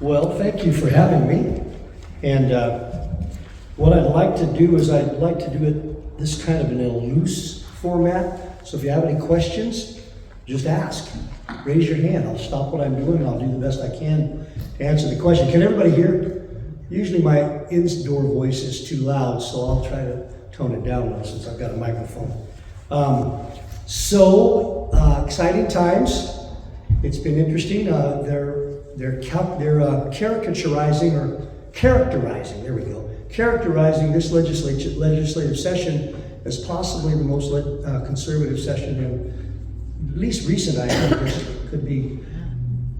Well, thank you for having me. And what I'd like to do is I'd like to do it this kind of in a loose format. So if you have any questions, just ask. Raise your hand. I'll stop what I'm doing and I'll do the best I can to answer the question. Can everybody hear? Usually my indoor voice is too loud, so I'll try to tone it down a little since I've got a microphone. Exciting times. It's been interesting. They're characterizing this legislative session as possibly the most conservative session in at least recent ideas. Could be.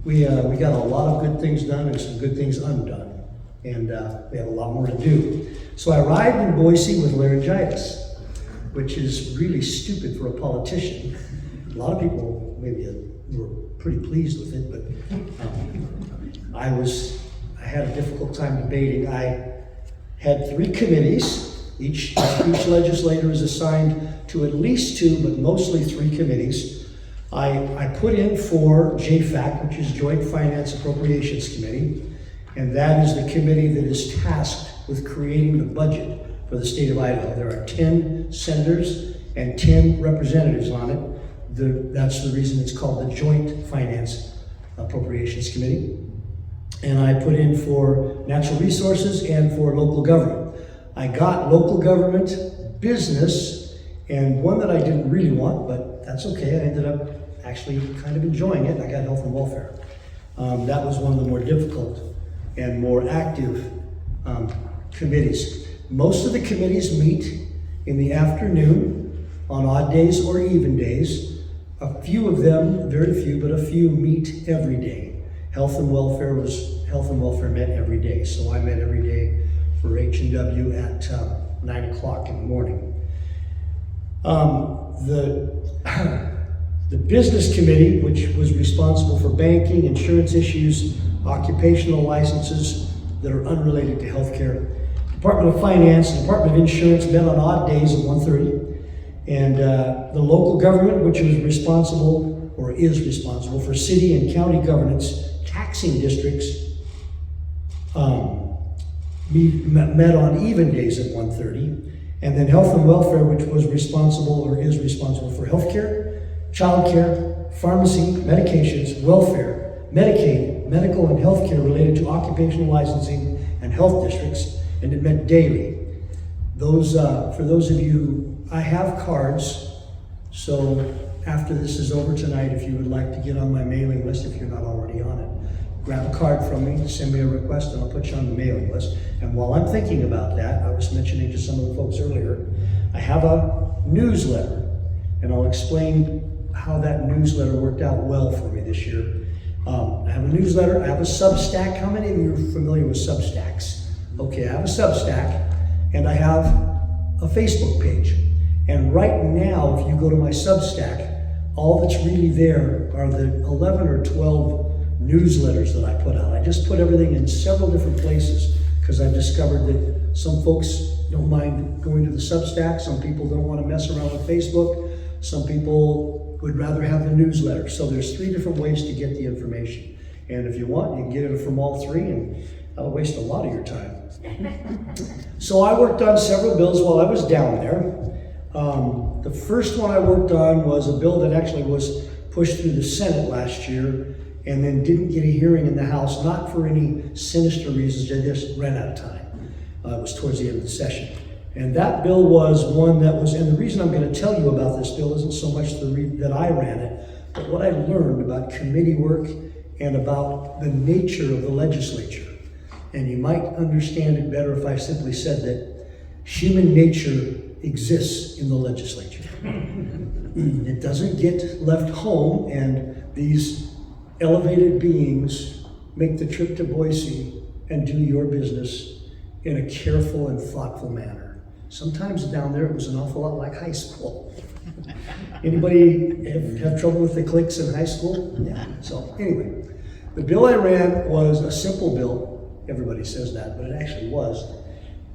We got a lot of good things done and some good things undone, and we have a lot more to do. So I arrived in Boise with laryngitis, which is really stupid for a politician. A lot of people maybe were pretty pleased with it, but I had a difficult time debating. I had 3 committees. Each legislator is assigned to at least 2, but mostly 3 committees. I put in for JFAC, which is Joint Finance Appropriations Committee, and that is the committee that is tasked with creating the budget for the state of Idaho. There are 10 senators and 10 representatives on it. That's the reason it's called the Joint Finance Appropriations Committee. And I put in for natural resources and for local government. I got local government, business, and one that I didn't really want, but that's okay. I ended up actually kind of enjoying it. I got health and welfare. That was one of the more difficult and more active committees. Most of the committees meet in the afternoon on odd days or even days. A few of them, very few, but a few meet every day. Health and welfare met every day. So I met every day for H&W at 9 o'clock in the morning. The business committee, which was responsible for banking, insurance issues, occupational licenses that are unrelated to healthcare. Department of Finance, Department of Insurance met on odd days at 1:30. And the local government, which was responsible or is responsible for city and county governance, taxing districts, met on even days at 1:30. And then health and welfare, which was responsible or is responsible for healthcare, childcare, pharmacy, medications, welfare, Medicaid, medical and healthcare related to occupational licensing and health districts, and it met daily. For those of you, I have cards, so after this is over tonight, if you would like to get on my mailing list, if you're not already on it, grab a card from me, send me a request, and I'll put you on the mailing list. And while I'm thinking about that, I was mentioning to some of the folks earlier, I have a newsletter, and I'll explain how that newsletter worked out well for me this year. I have a newsletter, I have a Substack. How many of you are familiar with Substacks? Okay, I have a Substack, and I have a Facebook page. And right now, if you go to my Substack, all that's really there are the 11 or 12 newsletters that I put out. I just put everything in several different places because I've discovered that some folks don't mind going to the Substack, some people don't want to mess around with Facebook, some people would rather have the newsletter. So there's 3 different ways to get the information. And if you want, you can get it from all 3, and that'll waste a lot of your time. So I worked on several bills while I was down there. The first one I worked on was a bill that actually was pushed through the Senate last year and then didn't get a hearing in the House, not for any sinister reasons, they just ran out of time. It was towards the end of the session. And that bill was one that was, and the reason I'm going to tell you about this bill isn't so much that I ran it, but what I learned about committee work and about the nature of the legislature. And you might understand it better if I simply said that human nature exists in the legislature. It doesn't get left home, and these elevated beings make the trip to Boise and do your business in a careful and thoughtful manner. Sometimes down there it was an awful lot like high school. Anybody have trouble with the cliques in high school? Yeah. So anyway, the bill I ran was a simple bill. Everybody says that, but it actually was.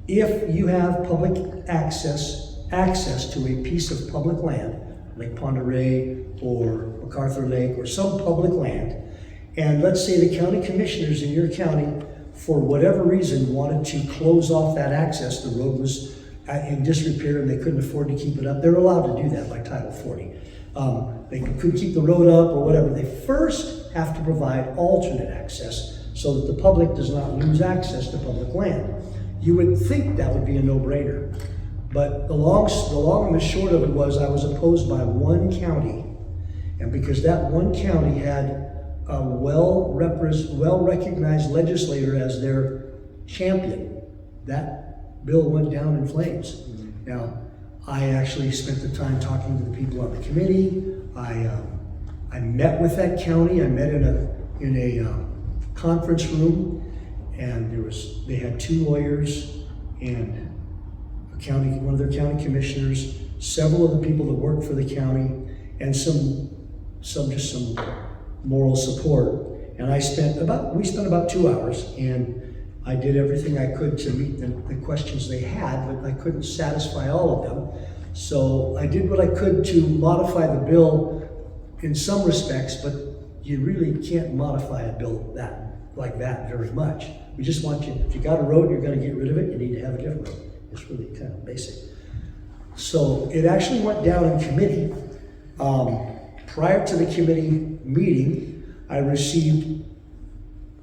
If you have public access to a piece of public land, Lake Pend Oreille or MacArthur Lake or some public land, And let's say the county commissioners in your county, for whatever reason, wanted to close off that access. The road was in disrepair and they couldn't afford to keep it up. They're allowed to do that by Title 40. They could keep the road up or whatever. They first have to provide alternate access so that the public does not lose access to public land. You would think that would be a no-brainer. But the long and the short of it was I was opposed by one county. And because that one county had a well-recognized legislator as their champion, that bill went down in flames. Now, I actually spent the time talking to the people on the committee. I met with that county. I met in a conference room, and they had 2 lawyers and one of their county commissioners, several of the people that worked for the county, and some moral support. And we spent about 2 hours, and I did everything I could to meet the questions they had, but I couldn't satisfy all of them. So I did what I could to modify the bill in some respects, but you really can't modify a bill like that very much. We just want you, if you got a road, you're gonna get rid of it, you need to have a different road. It's really kind of basic. So it actually went down in committee. Prior to the committee meeting, I received,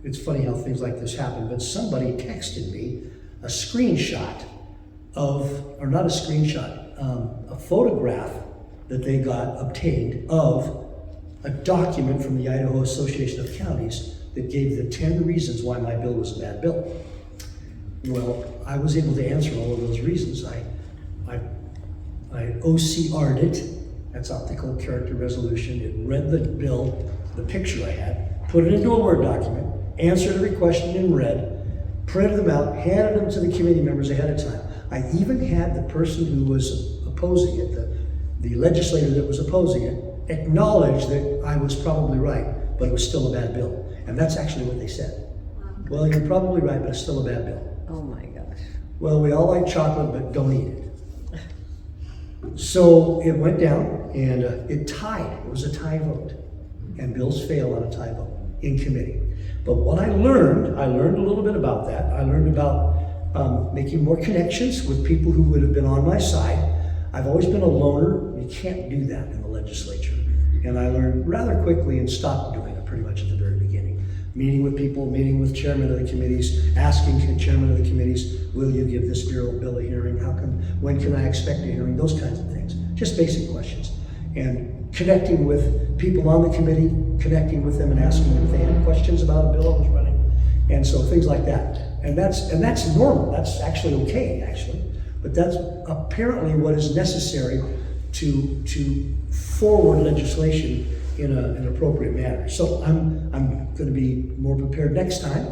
it's funny how things like this happen, but somebody texted me a screenshot or not a screenshot, a photograph that they obtained of a document from the Idaho Association of Counties that gave the 10 reasons why my bill was a bad bill. Well, I was able to answer all of those reasons. I OCR'd it, that's optical character resolution. It read the bill, the picture I had, put it into a Word document, answered every question in red, printed them out, handed them to the committee members ahead of time. I even had the person who was opposing it, the legislator that was opposing it, acknowledge that I was probably right, but it was still a bad bill. And that's actually what they said. Well, you're probably right, but it's still a bad bill. Oh my gosh. Well, we all like chocolate, but don't eat it. So it went down and it tied. It was a tie vote. And bills fail on a tie vote in committee. But what I learned a little bit about that. I learned about making more connections with people who would have been on my side. I've always been a loner. You can't do that in the legislature. And I learned rather quickly and stopped doing it pretty much at the very beginning. Meeting with people, meeting with chairmen of the committees, asking chairmen of the committees, will you give this bill a hearing? When can I expect a hearing? Those kinds of things. Just basic questions. And connecting with people on the committee, connecting with them and asking them if they had questions about a bill I was running. And so things like that. And that's normal. That's actually okay, actually. But that's apparently what is necessary to forward legislation in an appropriate manner. So I'm going to be more prepared next time.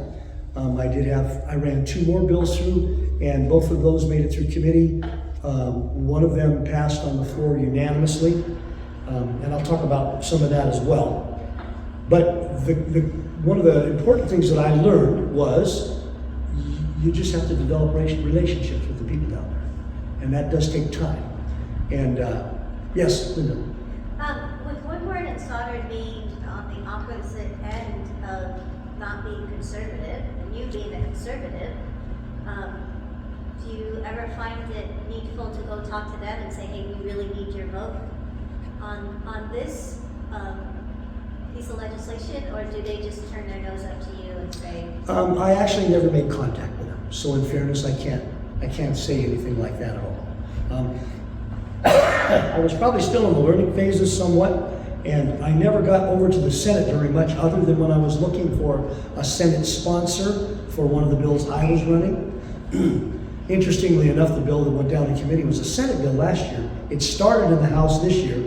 I ran 2 more bills through, and both of those made it through committee. One of them passed on the floor unanimously, and I'll talk about some of that as well. But one of the important things that I learned was you just have to develop relationships with the people down there, and that does take time. And yes, Linda. With Woodward and Stoddard being on the opposite end of not being conservative, and you being a conservative, do you ever find it needful to go talk to them and say, hey, we really need your vote on this piece of legislation, or do they just turn their nose up to you and say? I actually never made contact with them, so in fairness, I can't say anything like that at all. I was probably still in the learning phases somewhat, and I never got over to the Senate very much, other than when I was looking for a Senate sponsor for one of the bills I was running. Interestingly enough, the bill that went down in committee was a Senate bill last year. It started in the House this year.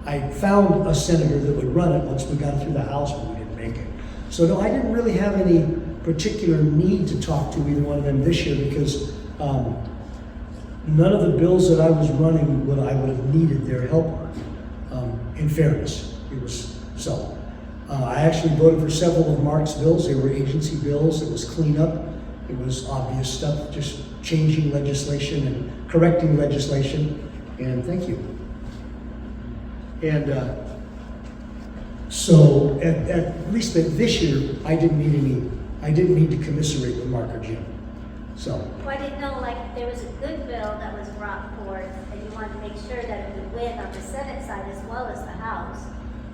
I found a senator that would run it once we got it through the House, but we didn't make it. So no, I didn't really have any particular need to talk to either one of them this year, because none of the bills that I was running I would have needed their help on. In fairness, it was so. I actually voted for several of Mark's bills. They were agency bills. It was cleanup. It was obvious stuff, just changing legislation and correcting legislation. And thank you. And So at least this year, I didn't need to commiserate with Mark or Jim. So. Well, I didn't know, like, there was a good bill that was brought forth, and you wanted to make sure that it would win on the Senate side as well as the House.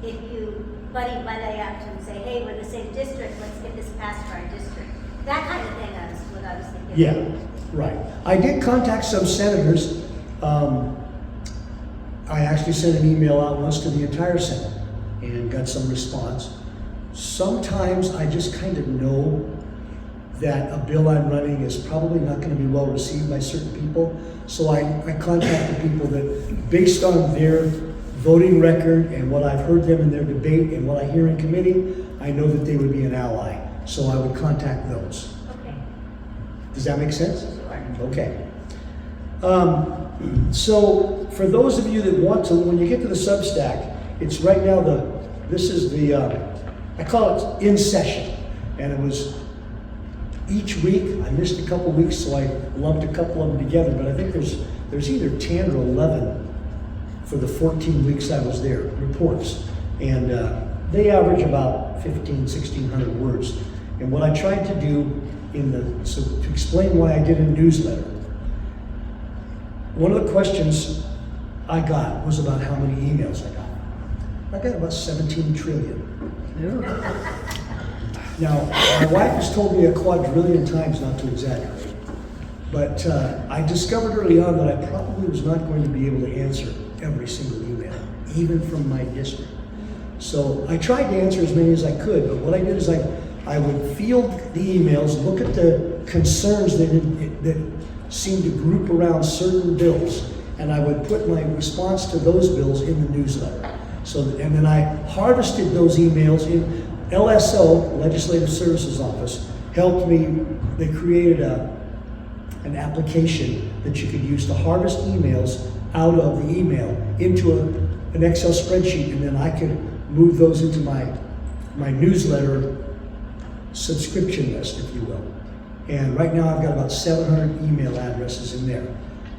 If you buddy up to and say, hey, we're the same district, let's get this passed for our district. That kind of thing is what I was thinking. Yeah, right. I did contact some senators. I actually sent an email out once to the entire Senate and got some response. Sometimes I just kind of know that a bill I'm running is probably not going to be well received by certain people. So I contacted people that, based on their voting record and what I've heard them in their debate and what I hear in committee, I know that they would be an ally. So I would contact those. Okay. Does that make sense? Sure. Okay. So for those of you that want to, when you get to the Substack, it's right now this is the, I call it in session. And it was each week. I missed a couple weeks, so I lumped a couple of them together, but I think there's either 10 or 11 for the 14 weeks I was there, reports. And they average about 1,600 words. And what I tried to do so to explain why I did a newsletter, one of the questions I got was about how many emails I got. I got about 17 trillion. Now, my wife has told me a quadrillion times not to exaggerate, but I discovered early on that I probably was not going to be able to answer every single email, even from my district. So I tried to answer as many as I could, but what I did is I would field the emails, look at the concerns that seemed to group around certain bills, and I would put my response to those bills in the newsletter. And then I harvested those emails in LSO, Legislative Services Office, helped me. They created an application that you could use to harvest emails out of the email into an Excel spreadsheet, and then I could move those into my newsletter subscription list, if you will. And right now I've got about 700 email addresses in there.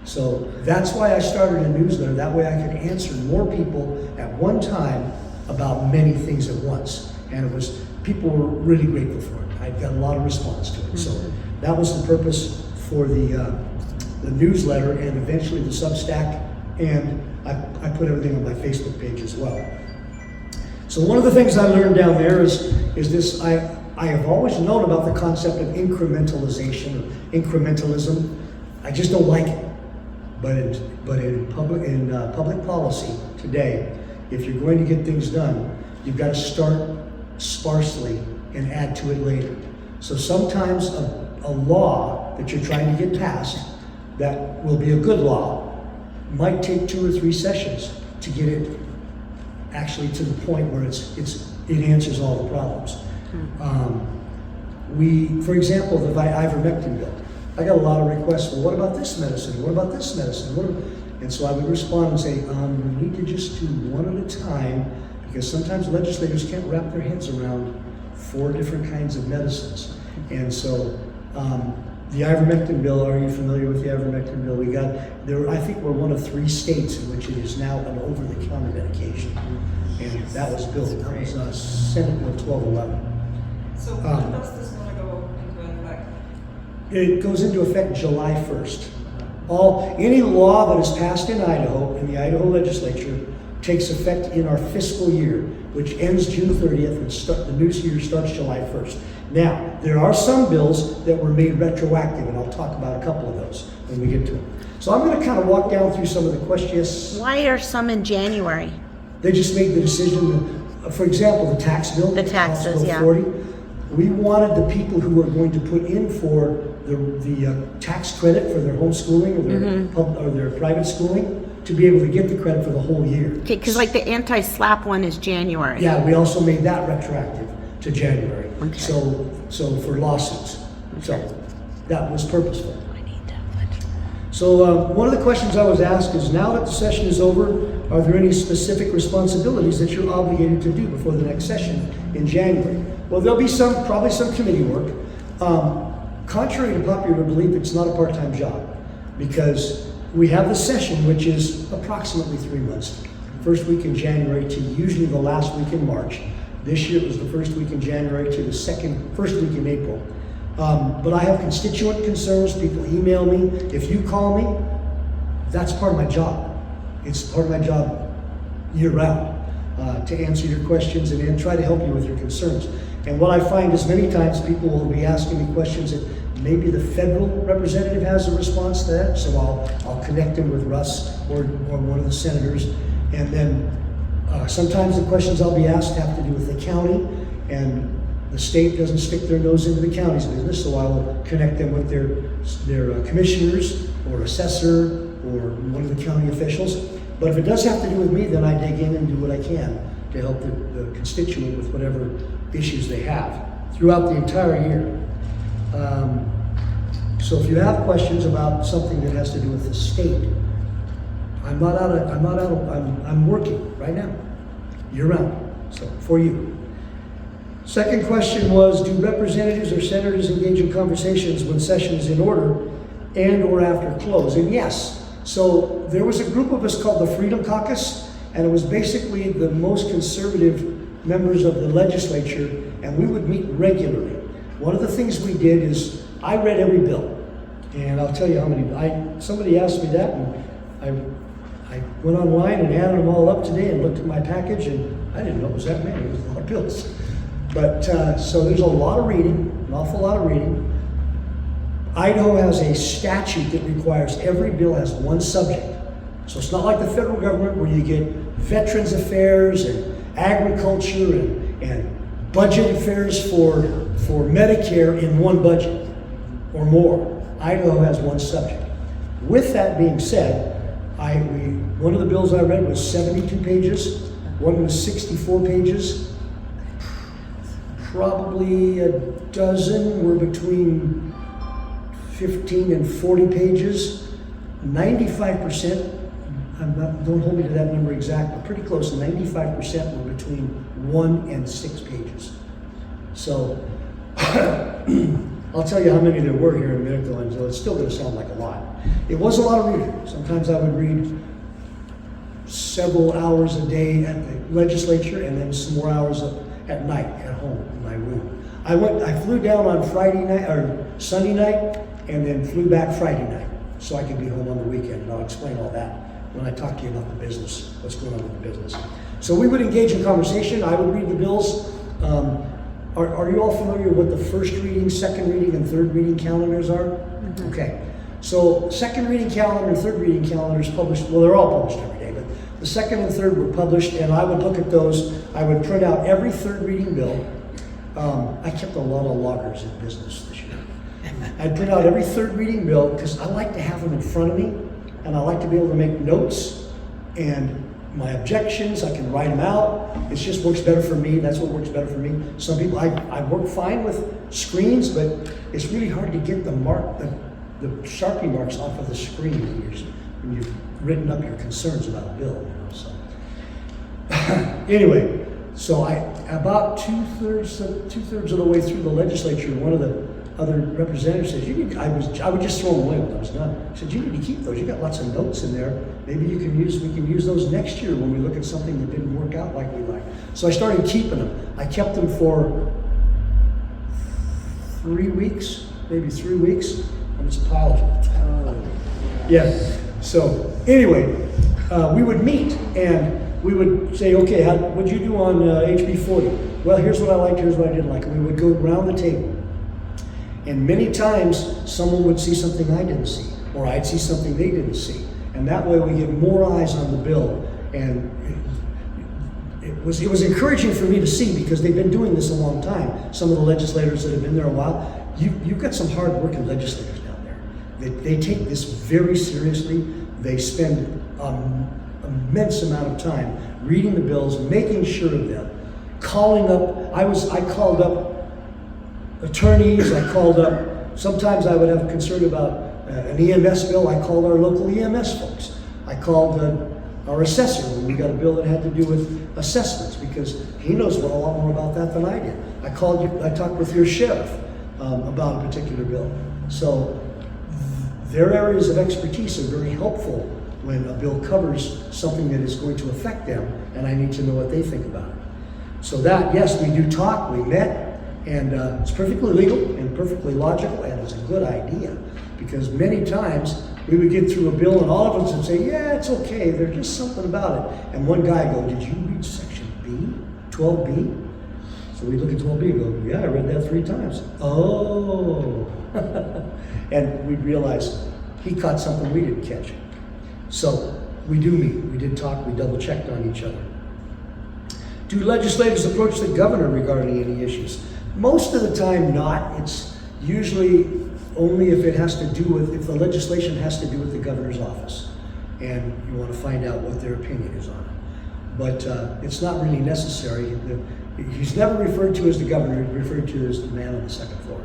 So that's why I started a newsletter. That way I could answer more people at one time about many things at once. And people were really grateful for it. I got a lot of response to it. So that was the purpose for the newsletter and eventually the Substack. And I put everything on my Facebook page as well. So one of the things I learned down there is this, I have always known about the concept of incrementalization, or incrementalism. I just don't like it. But in public policy today, if you're going to get things done, you've got to start sparsely and add to it later. So sometimes a law that you're trying to get passed that will be a good law might take 2 or 3 sessions to get it actually to the point where it answers all the problems. For example, the ivermectin bill. I got a lot of requests, well, what about this medicine? What about this medicine? And so I would respond and say, we need to just do one at a time, because sometimes legislators can't wrap their heads around 4 different kinds of medicines. And so the ivermectin bill, are you familiar with the ivermectin bill? I think we're one of 3 states in which it is now an over-the-counter medication. And that was Senate Bill 1211. So when does this going to go into effect? It goes into effect July 1st. Any law that is passed in Idaho, in the Idaho legislature, takes effect in our fiscal year, which ends June 30th, and the new year starts July 1st. Now, there are some bills that were made retroactive, and I'll talk about a couple of those when we get to them. So I'm going to kind of walk down through some of the questions. Why are some in January? They just made the decision, for example, the tax bill. The taxes, House Bill yeah. 40. We wanted the people who were going to put in for the tax credit for their homeschooling or their private schooling to be able to get the credit for the whole year. Okay, because like the anti-SLAPP one is January. Yeah, we also made that retroactive to January. Okay. So for lawsuits. So that was purposeful. I need that. So one of the questions I was asked is, now that the session is over, are there any specific responsibilities that you're obligated to do before the next session in January? Well, there'll be probably some committee work. Contrary to popular belief, it's not a part-time job, because we have the session, which is approximately 3 months. first week in January to usually the last week in March. This year it was the first week in January to the first week in April. But I have constituent concerns. People email me. If you call me, that's part of my job. It's part of my job year round to answer your questions and try to help you with your concerns. And what I find is many times people will be asking me questions that maybe the federal representative has a response to that, so I'll connect them with Russ or one of the senators. And then sometimes the questions I'll be asked have to do with the county, and the state doesn't stick their nose into the county's business, so I will connect them with their commissioners or assessor or one of the county officials. But if it does have to do with me, then I dig in and do what I can to help the constituent with whatever issues they have throughout the entire year. So if you have questions about something that has to do with the state, I'm working right now, year round, so for you. Second question was, do representatives or senators engage in conversations when session is in order and or after close? And yes, so there was a group of us called the Freedom Caucus, and it was basically the most conservative members of the legislature, and we would meet regularly. One of the things we did is I read every bill, and I'll tell you how many. Somebody asked me that, and I went online and added them all up today and looked at my package, and I didn't know it was that many. It was a lot of bills. But so there's a lot of reading, an awful lot of reading. Idaho has a statute that requires every bill has one subject. So it's not like the federal government where you get Veterans Affairs and agriculture and budget affairs for Medicare in one budget or more. Idaho has one subject. With that being said, one of the bills I read was 72 pages, one was 64 pages, probably a dozen were between 15 and 40 pages. 95%, don't hold me to that number exact, but pretty close, 95% were between 1 and 6 pages. So, I'll tell you how many there were here in a minute, though, and so it's still going to sound like a lot. It was a lot of reading. Sometimes I would read several hours a day at the legislature and then some more hours at night at home in my room. I flew down on Friday night or Sunday night and then flew back Friday night so I could be home on the weekend, and I'll explain all that when I talk to you about the business, what's going on with the business. So we would engage in conversation. I would read the bills. Are you all familiar with what the first reading, second reading, and third reading calendars are? Mm-hmm. Okay. So second reading calendar and third reading calendars published, well, they're all published every day, but the second and third were published, and I would look at those. I would print out every third reading bill. I kept a lot of loggers in business this year. I'd print out every third reading bill because I like to have them in front of me, and I like to be able to make notes and my objections. I can write them out. It just works better for me. That's what works better for me. Some people, I work fine with screens, but it's really hard to get the Sharpie marks off of the screen when you've written up your concerns about a bill. So anyway, so about two-thirds of the way through the legislature, one of the other representatives says, I would just throw them away when I was done. He said, you need to keep those. You got lots of notes in there. Maybe we can use those next year when we look at something that didn't work out like we liked. So I started keeping them. I kept them for 3 weeks, maybe 3 weeks, and it's a pile of them. Yeah. So anyway, we would meet and we would say, okay, what'd you do on HB 40? Well, here's what I liked, here's what I didn't like. And we would go around the table. And many times, someone would see something I didn't see, or I'd see something they didn't see. And that way we get more eyes on the bill. And it was encouraging for me to see, because they've been doing this a long time. Some of the legislators that have been there a while, you've got some hard-working legislators down there. They take this very seriously. They spend an immense amount of time reading the bills, making sure of them, calling up. I called up attorneys. I called up, sometimes I would have a concern about an EMS bill. I called our local EMS folks. I called our assessor when we got a bill that had to do with assessments, because he knows a lot more about that than I did. I talked with your sheriff about a particular bill. So their areas of expertise are very helpful when a bill covers something that is going to affect them, and I need to know what they think about it. So that, yes, we do talk, we met, and it's perfectly legal and perfectly logical, and it's a good idea, because many times we would get through a bill and all of us would say, yeah, it's okay, there's just something about it. And one guy go, did you read section B, 12B? So we look at 12B and go, yeah, I read that 3 times. Oh. And we realize he caught something we didn't catch. So we do meet, we did talk, we double checked on each other. Do legislators approach the governor regarding any issues? Most of the time not. It's usually only if it has to do with, if the legislation has to do with the governor's office and you want to find out what their opinion is on it. But it's not really necessary. He's never referred to as the governor, he's referred to as the man on the second floor.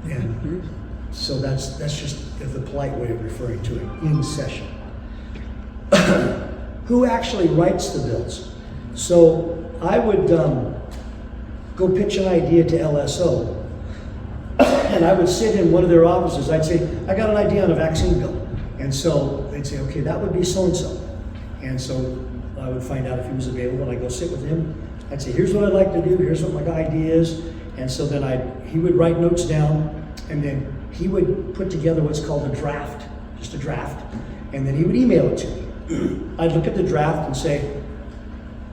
And so that's just the polite way of referring to it in session. Who actually writes the bills? So I would go pitch an idea to LSO, and I would sit in one of their offices. I'd say, I got an idea on a vaccine bill. And so they'd say, okay, that would be so-and-so. And so I would find out if he was available, and I'd go sit with him. I'd say, here's what I'd like to do, here's what my idea is. And so then he would write notes down, and then he would put together what's called a draft, just a draft, and then he would email it to me. I'd look at the draft and say,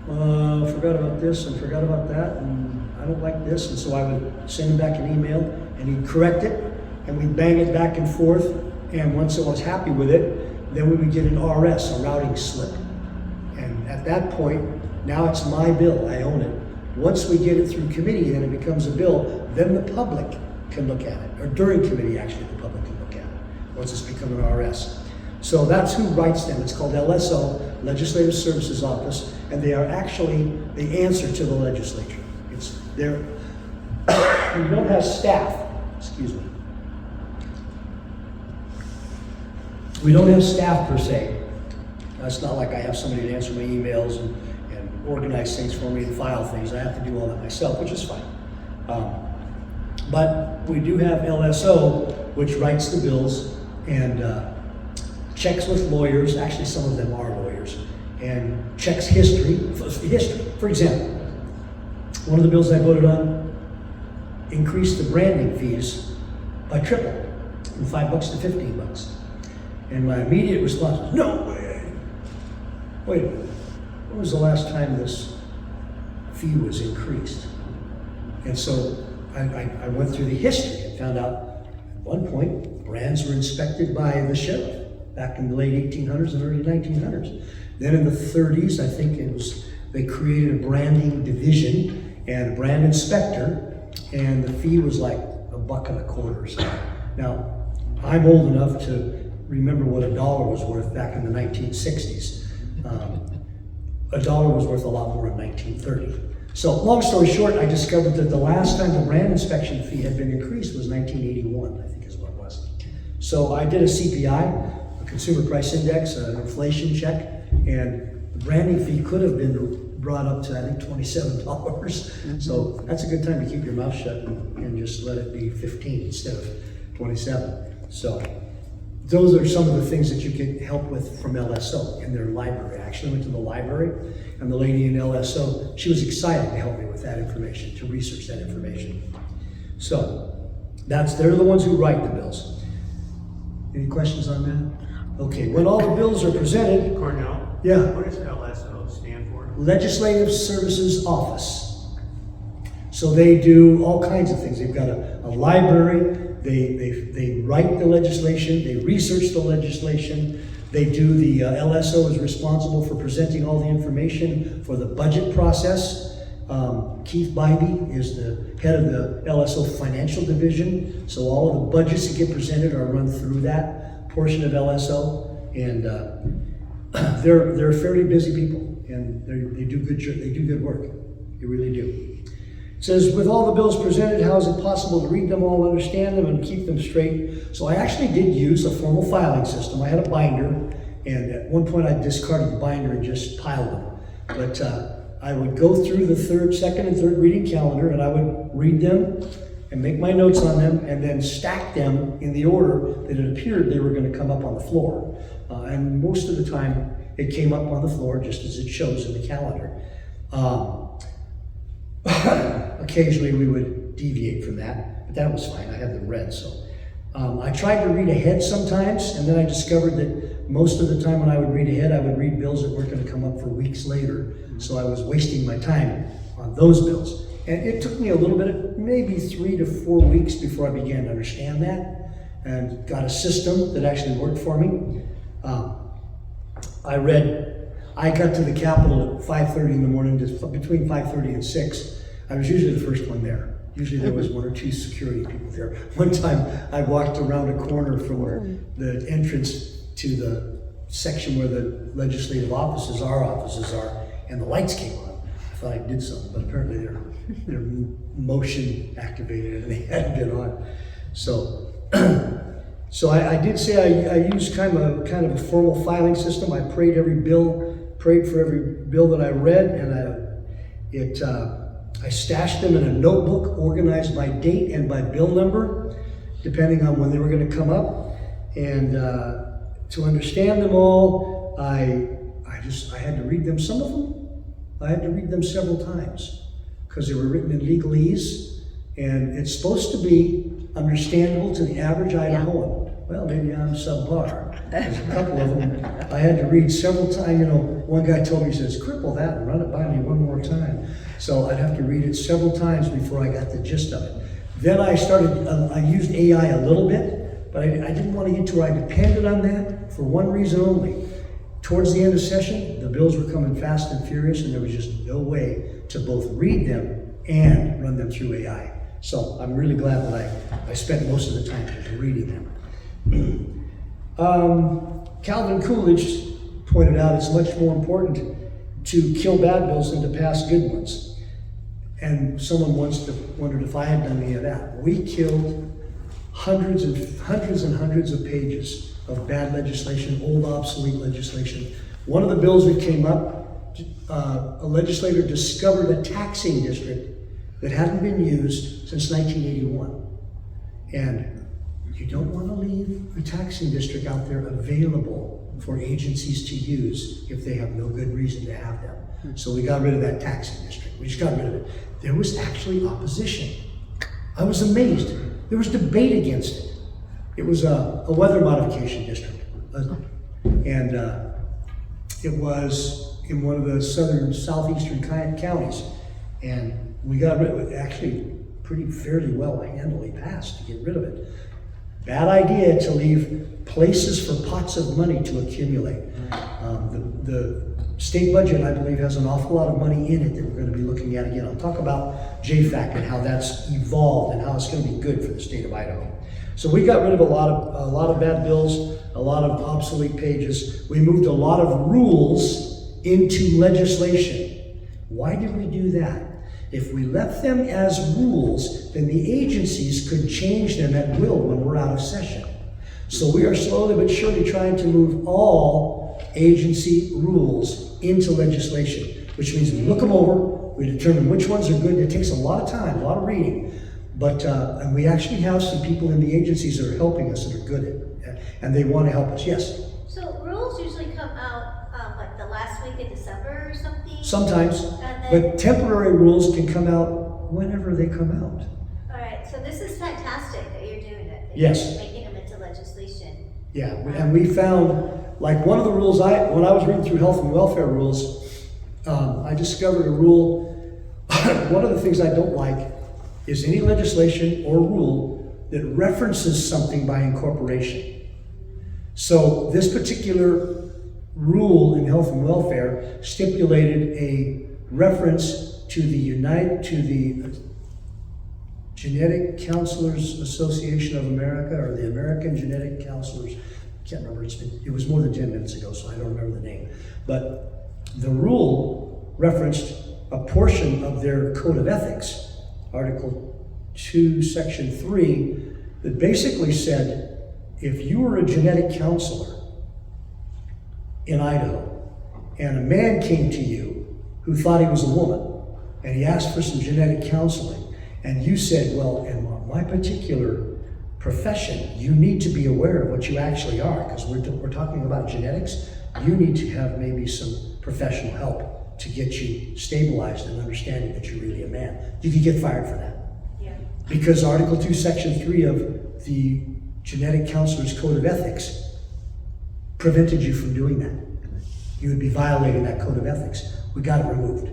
forgot about this and forgot about that, and I don't like this. And so I would send him back an email, and he'd correct it, and we'd bang it back and forth. And once I was happy with it, then we would get an RS, a routing slip. And at that point, now it's my bill, I own it. Once we get it through committee and it becomes a bill, then the public can look at it. Or during committee, actually, the public can look at it, once it's become an RS. So that's who writes them. It's called LSO, Legislative Services Office, and they are actually the answer to the legislature. It's there. We don't have staff, excuse me. We don't have staff per se. It's not like I have somebody to answer my emails and organize things for me and file things. I have to do all that myself, which is fine. But we do have LSO, which writes the bills and checks with lawyers. Actually, some of them are lawyers, and checks history. For example, one of the bills I voted on increased the branding fees by triple, from $5 to $15. And my immediate response was, no way. Wait a minute. When was the last time this fee was increased? And so I went through the history and found out at one point brands were inspected by the sheriff back in the late 1800s and early 1900s. Then in the 30s, I think they created a branding division and a brand inspector, and the fee was like $1.25 or so. Now, I'm old enough to remember what $1 was worth back in the 1960s. $1 was worth a lot more in 1930. So long story short, I discovered that the last time the brand inspection fee had been increased was 1981, I think is what it was. So I did a CPI, a Consumer Price Index, an inflation check, and the branding fee could have been brought up to, I think, $27. Mm-hmm. So that's a good time to keep your mouth shut and just let it be 15 instead of 27. So those are some of the things that you can help with from LSO in their library. I actually went to the library, and the lady in LSO, she was excited to help me with that information, to research that information. So they're the ones who write the bills. Any questions on that? Okay, when all the bills are presented. Cornel? Yeah. What does LSO stand for? Legislative Services Office. So they do all kinds of things. They've got a library. They write the legislation, they research the legislation, they do the LSO is responsible for presenting all the information for the budget process. Keith Bybee is the head of the LSO Financial Division, so all of the budgets that get presented are run through that portion of LSO, and they're fairly busy people, and they do good work. They really do. It says, with all the bills presented, how is it possible to read them all, understand them, and keep them straight? So I actually did use a formal filing system. I had a binder, and at one point I discarded the binder and just piled them. But I would go through the second and third reading calendar, and I would read them and make my notes on them, and then stack them in the order that it appeared they were going to come up on the floor. And most of the time, it came up on the floor just as it shows in the calendar. Occasionally, we would deviate from that, but that was fine. I had them read, so. I tried to read ahead sometimes, and then I discovered that most of the time when I would read ahead, I would read bills that weren't going to come up for weeks later. So I was wasting my time on those bills. And it took me a little bit, maybe 3 to 4 weeks before I began to understand that and got a system that actually worked for me. I got to the Capitol at 5:30 in the morning, between 5:30 and 6. I was usually the first one there. Usually there was 1 or 2 security people there. One time I walked around a corner from the entrance to the section where the legislative offices, our offices are, and the lights came on. I thought I did something, but apparently they're motion activated and they hadn't been on. So, I did say I used kind of a formal filing system. I prayed for every bill that I read, and I stashed them in a notebook organized by date and by bill number, depending on when they were going to come up. And to understand them all, I had to read them. Some of them, I had to read them several times because they were written in legalese, and it's supposed to be understandable to the average Idahoan. Well, maybe I'm subpar. There's a couple of them I had to read several times. You know, one guy told me, he says, cripple that and run it by me one more time. So I'd have to read it several times before I got the gist of it. Then I used AI a little bit, but I didn't want to get to where I depended on that for one reason only. Towards the end of session, the bills were coming fast and furious, and there was just no way to both read them and run them through AI. So I'm really glad that I spent most of the time just reading them. Calvin Coolidge pointed out it's much more important to kill bad bills than to pass good ones. And someone once wondered if I had done any of that. We killed hundreds of pages of bad legislation, old obsolete legislation. One of the bills that came up, a legislator discovered a taxing district that hadn't been used since 1981. And you don't want to leave a taxing district out there available for agencies to use if they have no good reason to have them. So we got rid of that taxing district. We just got rid of it. There was actually opposition. I was amazed. There was debate against it. It was a weather modification district. And it was in one of the southeastern counties. And we got rid of it, actually fairly well handily passed to get rid of it. Bad idea to leave places for pots of money to accumulate. The state budget, I believe, has an awful lot of money in it that we're going to be looking at again. I'll talk about JFAC and how that's evolved and how it's going to be good for the state of Idaho. So we got rid of a lot of bad bills, a lot of obsolete pages. We moved a lot of rules into legislation. Why did we do that? If we left them as rules, then the agencies could change them at will when we're out of session. So we are slowly but surely trying to move all agency rules into legislation, which means we look them over, we determine which ones are good. It takes a lot of time, a lot of reading, but and we actually have some people in the agencies that are helping us that are good at it, and they want to help us. Yes? So rules usually come out like the last week of December or something? Sometimes, but temporary rules can come out whenever they come out. All right, so this is fantastic that you're doing it. That Yes. You're making them into legislation. Yeah, and we found, like one of the rules, when I was reading through health and welfare rules, I discovered a rule. One of the things I don't like is any legislation or rule that references something by incorporation. So this particular rule in health and welfare stipulated a reference to the Genetic Counselors Association of America, or the American Genetic Counselors. I can't remember. It was more than 10 minutes ago, so I don't remember the name. But the rule referenced a portion of their code of ethics, Article 2, Section 3, that basically said, if you were a genetic counselor in Idaho, and a man came to you who thought he was a woman, and he asked for some genetic counseling, and you said, well, in my particular profession, you need to be aware of what you actually are, because we're talking about genetics. You need to have maybe some professional help to get you stabilized and understanding that you're really a man. You could get fired for that. Yeah. Because Article 2, Section 3 of the Genetic Counselor's Code of Ethics prevented you from doing that. You would be violating that code of ethics. We got it removed.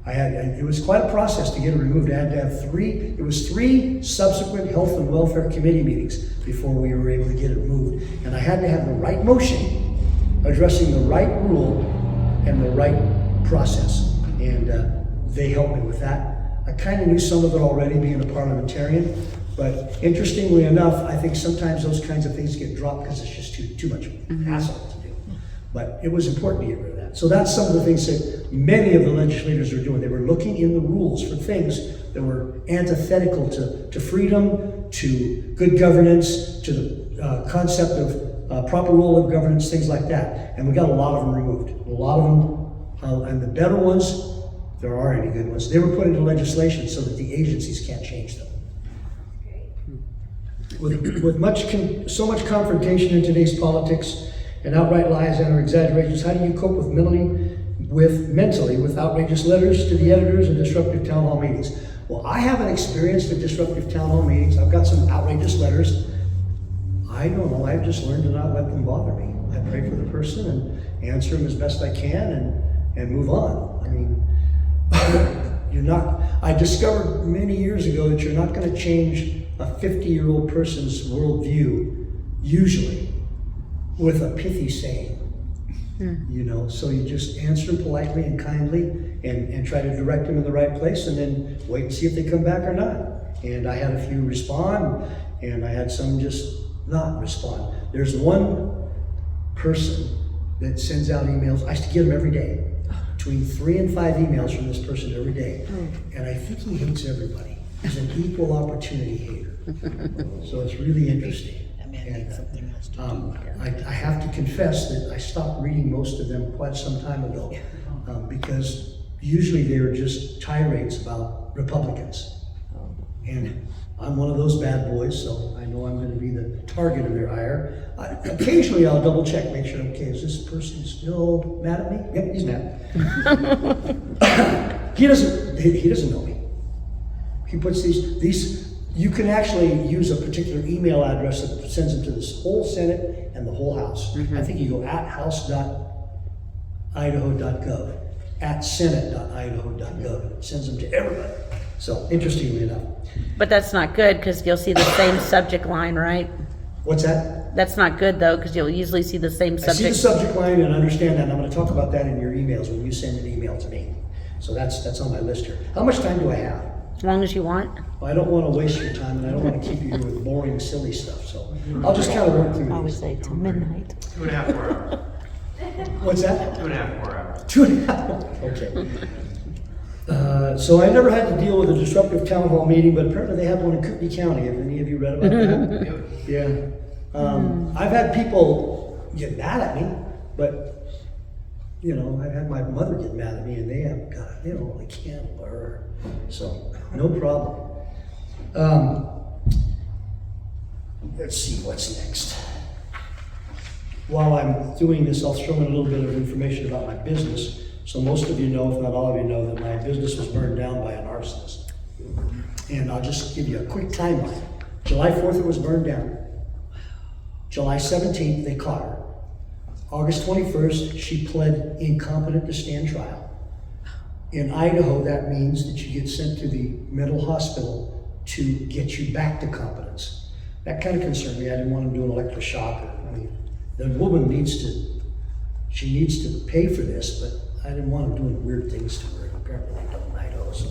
It was quite a process to get it removed. I had to have three subsequent health and welfare committee meetings before we were able to get it removed. And I had to have the right motion addressing the right rule and the right process. And they helped me with that. I kind of knew some of it already being a parliamentarian, but interestingly enough, I think sometimes those kinds of things get dropped because it's just too much hassle to do. But it was important to get rid of that. So that's some of the things that many of the legislators are doing. They were looking in the rules for things that were antithetical to freedom, to good governance, to the concept of proper role of governance, things like that. And we got a lot of them removed. A lot of them, and the better ones, there are any good ones, they were put into legislation so that the agencies can't change them. With so much confrontation in today's politics and outright lies and or exaggerations, how do you cope mentally with outrageous letters to the editors and disruptive town hall meetings? Well, I haven't experienced the disruptive town hall meetings. I've got some outrageous letters. I don't know, I've just learned to not let them bother me. I pray for the person and answer them as best I can and move on. I mean, I discovered many years ago that you're not going to change a 50-year-old person's worldview, usually, with a pithy saying. So you just answer them politely and kindly and try to direct them in the right place, and then wait and see if they come back or not. And I had a few respond, and I had some just not respond. There's one person that sends out emails. I used to get them every day, between 3 and 5 emails from this person every day. And I think he hates everybody. He's an equal opportunity hater. So it's really interesting. And, I have to confess that I stopped reading most of them quite some time ago, because usually they were just tirades about Republicans. And I'm one of those bad boys, so I know I'm going to be the target of their ire. Occasionally I'll double check, make sure, okay, is this person still mad at me? Yep, he's mad. He doesn't know me. He puts these, you can actually use a particular email address that sends them to the whole Senate and the whole House. I think you go at house.idaho.gov, at senate.idaho.gov. It sends them to everybody. So, interestingly enough. But that's not good, because you'll see the same subject line, right? What's that? That's not good, though, because you'll usually see the same I see the subject. subject line and understand that, and I'm going to talk about that in your emails when you send an email to me. So that's on my list here. How much time do I have? As long as you want. Well, I don't want to waste your time, and I don't want to keep you here with boring, silly stuff, so I'll just kind of work through Always these. say till midnight. 2.5 more hours. What's that? 2.5 more hours. 2.5. Okay. So I never had to deal with a disruptive town hall meeting, but apparently they have one in Kootenai County. Have any of you read about that? Yeah. I've had people get mad at me, but I've had my mother get mad at me, and they can't her. So no problem. Let's see what's next. While I'm doing this, I'll throw in a little bit of information about my business. So most of you know, if not all of you know, that my business was burned down by an arsonist. And I'll just give you a quick timeline. July 4th, it was burned down. July 17th, they caught her. August 21st, she pled incompetent to stand trial. In Idaho, that means that you get sent to the mental hospital to get you back to competence. That kind of concerned me. I didn't want them doing electroshock. The woman needs to pay for this, but I didn't want them doing weird things to her. Apparently they don't in Idaho. So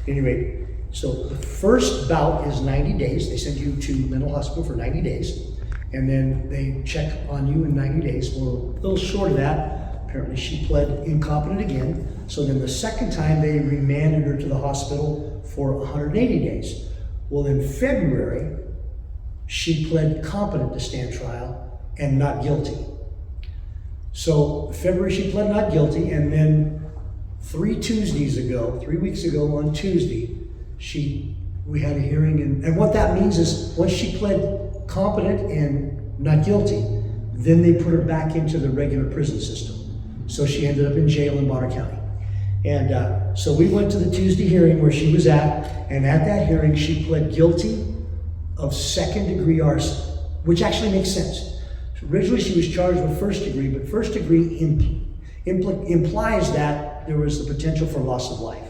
anyway, so the first bout is 90 days. They send you to mental hospital for 90 days. And then they check on you in 90 days. Well, a little short of that, apparently she pled incompetent again. So then the second time they remanded her to the hospital for 180 days. Well, in February, she pled competent to stand trial and not guilty. So February she pled not guilty, and then 3 weeks ago on Tuesday, we had a hearing, and what that means is once she pled competent and not guilty, then they put her back into the regular prison system. So she ended up in jail in Bonner County. And so we went to the Tuesday hearing where she was at, and at that hearing she pled guilty of second-degree arson, which actually makes sense. So originally she was charged with first degree, but first degree implies that there was the potential for loss of life.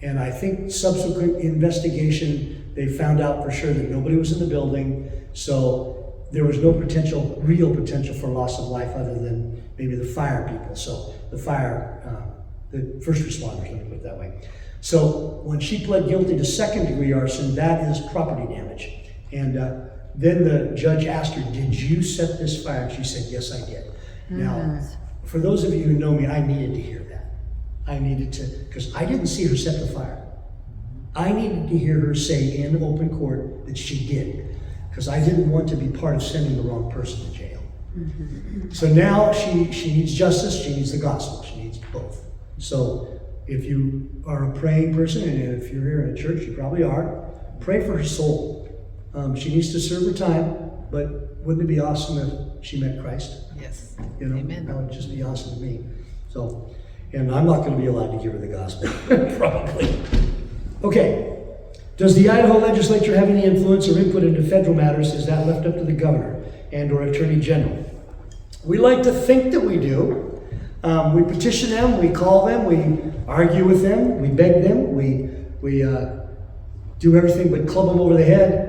And I think subsequent investigation, they found out for sure that nobody was in the building, so there was no real potential for loss of life other than maybe the fire people. So the first responders, let me put it that way. So when she pled guilty to second-degree arson, that is property damage. And then the judge asked her, "Did you set this fire?" And she said, "Yes, I did." Now, for those of you who know me, I needed to hear that. I needed to, because I didn't see her set the fire. I needed to hear her say in open court that she did, because I didn't want to be part of sending the wrong person to jail. So now she needs justice, she needs the gospel, she needs both. So if you are a praying person, and if you're here in a church, you probably are, pray for her soul. She needs to serve her time, but wouldn't it be awesome if she met Christ? Yes. You know, Amen. that would just be awesome to me. So, and I'm not going to be allowed to give her the gospel, probably. Okay, does the Idaho legislature have any influence or input into federal matters? Is that left up to the governor and or attorney general? We like to think that we do. We petition them, we call them, we argue with them, we beg them, we do everything but club them over the head.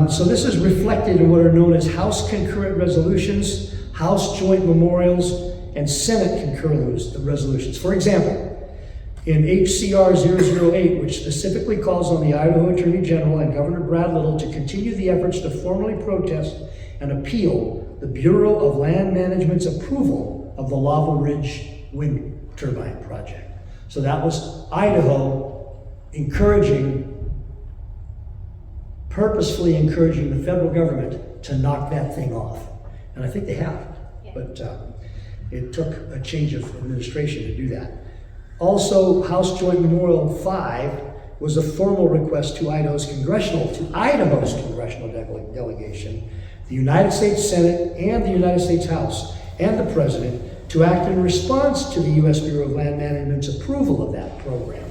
So this is reflected in what are known as House concurrent resolutions, House joint memorials, and Senate concurrent resolutions. For example, in HCR 008, which specifically calls on the Idaho Attorney General and Governor Brad Little to continue the efforts to formally protest and appeal the Bureau of Land Management's approval of the Lava Ridge wind turbine project. So that was Idaho purposefully encouraging the federal government to knock that thing off. And I think they have, but it took a change of administration to do that. Also, House Joint Memorial 5 was a formal request to Idaho's congressional delegation, the United States Senate and the United States House and the President to act in response to the U.S. Bureau of Land Management's approval of that program.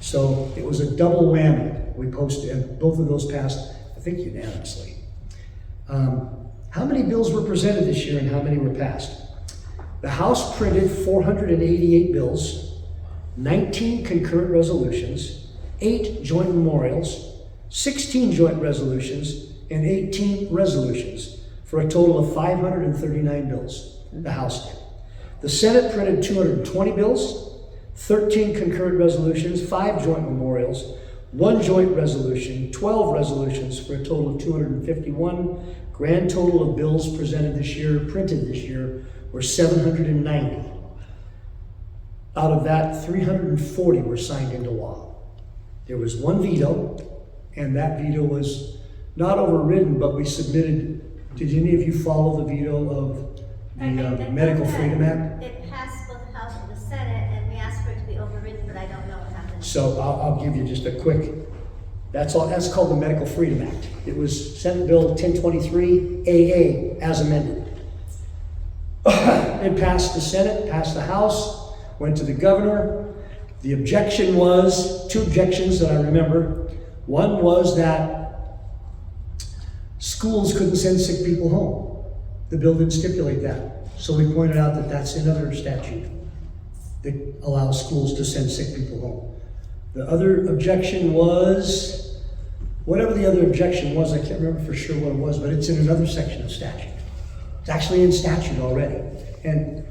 So it was a double whammy. We posted, and both of those passed, I think, unanimously. How many bills were presented this year and how many were passed? The House printed 488 bills, 19 concurrent resolutions, 8 joint memorials, 16 joint resolutions, and 18 resolutions, for a total of 539 bills, the House did. The Senate printed 220 bills, 13 concurrent resolutions, 5 joint memorials, 1 joint resolution, 12 resolutions, for a total of 251. Grand total of bills printed this year, were 790. Out of that, 340 were signed into law. There was 1 veto, and that veto was not overridden, but we submitted. Did any of you follow the veto of the Medical Freedom Act? It passed both the House and the Senate, and we asked for it to be overridden, but I don't know what happened. So I'll give you just a quick, that's called the Medical Freedom Act. It was Senate Bill 1023 AA as amended. It passed the Senate, passed the House, went to the governor. The objection was, 2 objections that I remember. One was that schools couldn't send sick people home. The bill didn't stipulate that. So we pointed out that that's another statute that allows schools to send sick people home. The other objection was, whatever the other objection was, I can't remember for sure what it was, but it's in another section of statute. It's actually in statute already. And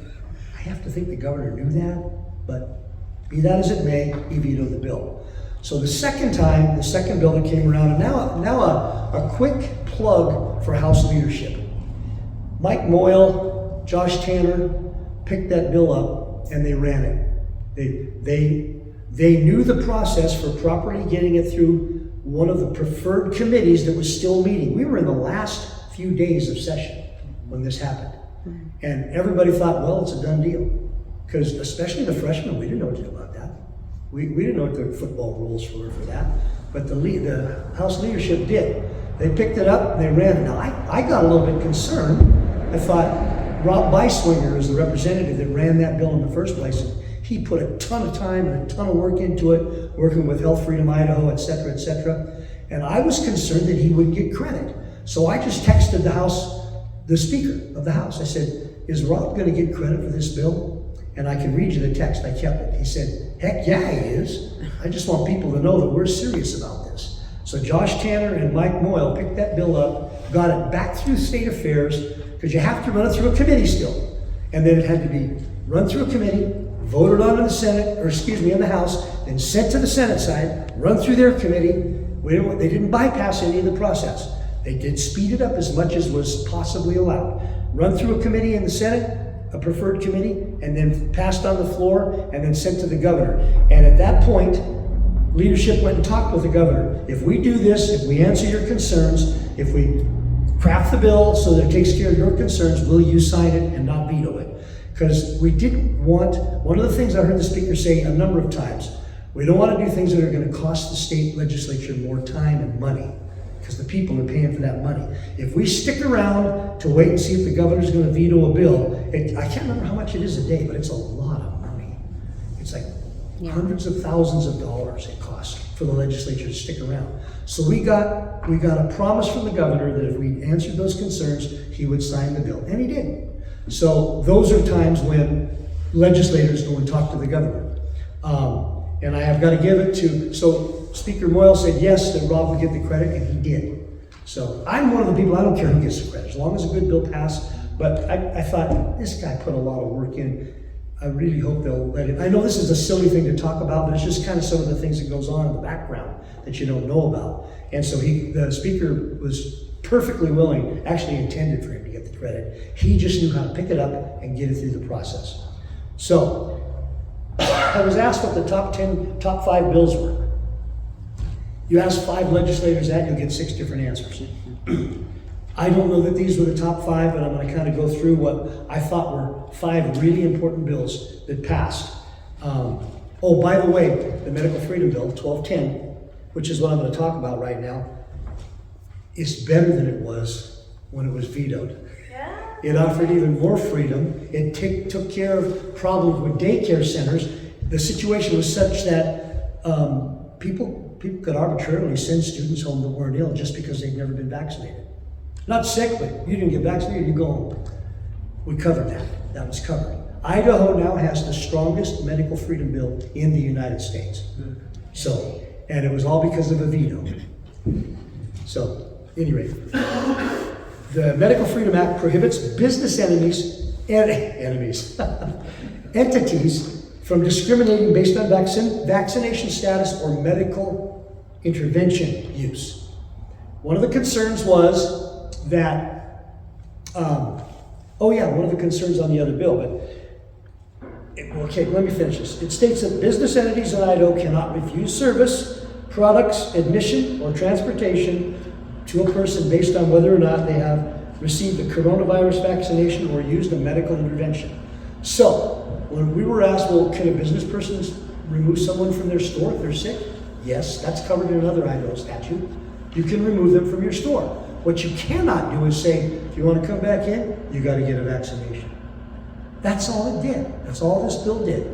I have to think the governor knew that, but be that as it may, he vetoed the bill. So the second time, the second bill that came around, and now a quick plug for House leadership. Mike Moyle, Josh Tanner picked that bill up and they ran it. They knew the process for properly getting it through one of the preferred committees that was still meeting. We were in the last few days of session when this happened. And everybody thought, well, it's a done deal. Because especially the freshmen, we didn't know what to do about that. We didn't know what the football rules were for that. But the House leadership did. They picked it up, they ran it. Now, I got a little bit concerned. I thought Rob Beiswinger is the representative that ran that bill in the first place. And he put a ton of time and a ton of work into it, working with Health Freedom Idaho, et cetera, et cetera. And I was concerned that he wouldn't get credit. So I just texted the House, the Speaker of the House. I said, is Rob going to get credit for this bill? And I can read you the text. I kept it. He said, heck yeah, he is. I just want people to know that we're serious about this. So Josh Tanner and Mike Moyle picked that bill up, got it back through State Affairs, because you have to run it through a committee still. And then it had to be run through a committee, voted on in the Senate, or excuse me, in the House, then sent to the Senate side, run through their committee. They didn't bypass any of the process. They did speed it up as much as was possibly allowed. Run through a committee in the Senate, a preferred committee, and then passed on the floor, and then sent to the governor. And at that point, leadership went and talked with the governor. If we do this, if we answer your concerns, if we craft the bill so that it takes care of your concerns, will you sign it and not veto it? Because we didn't want, one of the things I heard the speaker say a number of times, we don't want to do things that are going to cost the state legislature more time and money, because the people are paying for that money. If we stick around to wait and see if the governor's going to veto a bill, I can't remember how much it is a day, but it's a lot of money. It's like hundreds of thousands of dollars it costs for the legislature to stick around. So we got a promise from the governor that if we answered those concerns, he would sign the bill, and he did. So those are times when legislators go and talk to the governor. And I have got to give it to, so Speaker Moyle said yes, that Rob would get the credit, and he did. So I'm one of the people, I don't care who gets the credit, as long as a good bill passed. But I thought, this guy put a lot of work in. I really hope they'll let it. I know this is a silly thing to talk about, but it's just kind of some of the things that goes on in the background that you don't know about. And so the speaker was perfectly willing, actually intended for him to get the credit. He just knew how to pick it up and get it through the process. So I was asked what the top 5 bills were. You ask 5 legislators that, you'll get 6 different answers. I don't know that these were the top 5, but I'm going to kind of go through what I thought were 5 really important bills that passed. Oh, by the way, the Medical Freedom Bill, 1210, which is what I'm going to talk about right now, is better than it was when it was vetoed. Yeah. It offered even more freedom. It took care of problems with daycare centers. The situation was such that people could arbitrarily send students home that weren't ill just because they'd never been vaccinated. Not sick, but you didn't get vaccinated, you go home. We covered that. That was covered. Idaho now has the strongest medical freedom bill in the United States. So, and it was all because of a veto. So, anyway, the Medical Freedom Act prohibits business entities from discriminating based on vaccination status or medical intervention use. One of the concerns was that, one of the concerns on the other bill, okay, let me finish this. It states that business entities in Idaho cannot refuse service, products, admission, or transportation to a person based on whether or not they have received a coronavirus vaccination or used a medical intervention. So, when we were asked, well, can a business person remove someone from their store if they're sick? Yes, that's covered in another Idaho statute. You can remove them from your store. What you cannot do is say, if you want to come back in, you got to get a vaccination. That's all it did. That's all this bill did.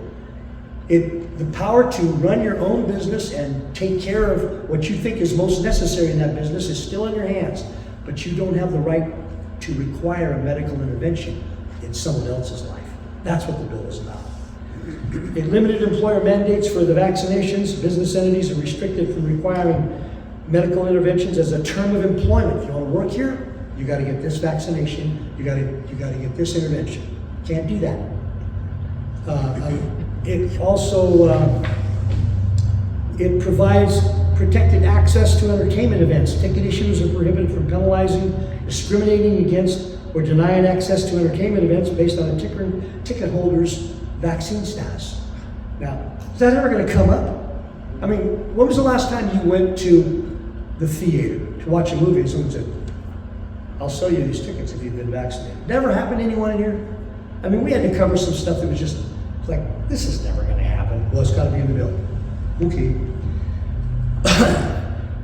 The power to run your own business and take care of what you think is most necessary in that business is still in your hands, but you don't have the right to require a medical intervention in someone else's life. That's what the bill is about. It limited employer mandates for the vaccinations. Business entities are restricted from requiring medical interventions as a term of employment. If you want to work here, you got to get this vaccination. You got to get this intervention. Can't do that. It also it provides protected access to entertainment events. Ticket issuers are prohibited from penalizing, discriminating against, or denying access to entertainment events based on a ticket holder's vaccine status. Now, is that ever going to come up? I mean, when was the last time you went to the theater to watch a movie and someone said, I'll sell you these tickets if you've been vaccinated? Never happened to anyone in here? I mean, we had to cover some stuff that was just like, this is never going to happen. Well, it's got to be in the bill. Okay.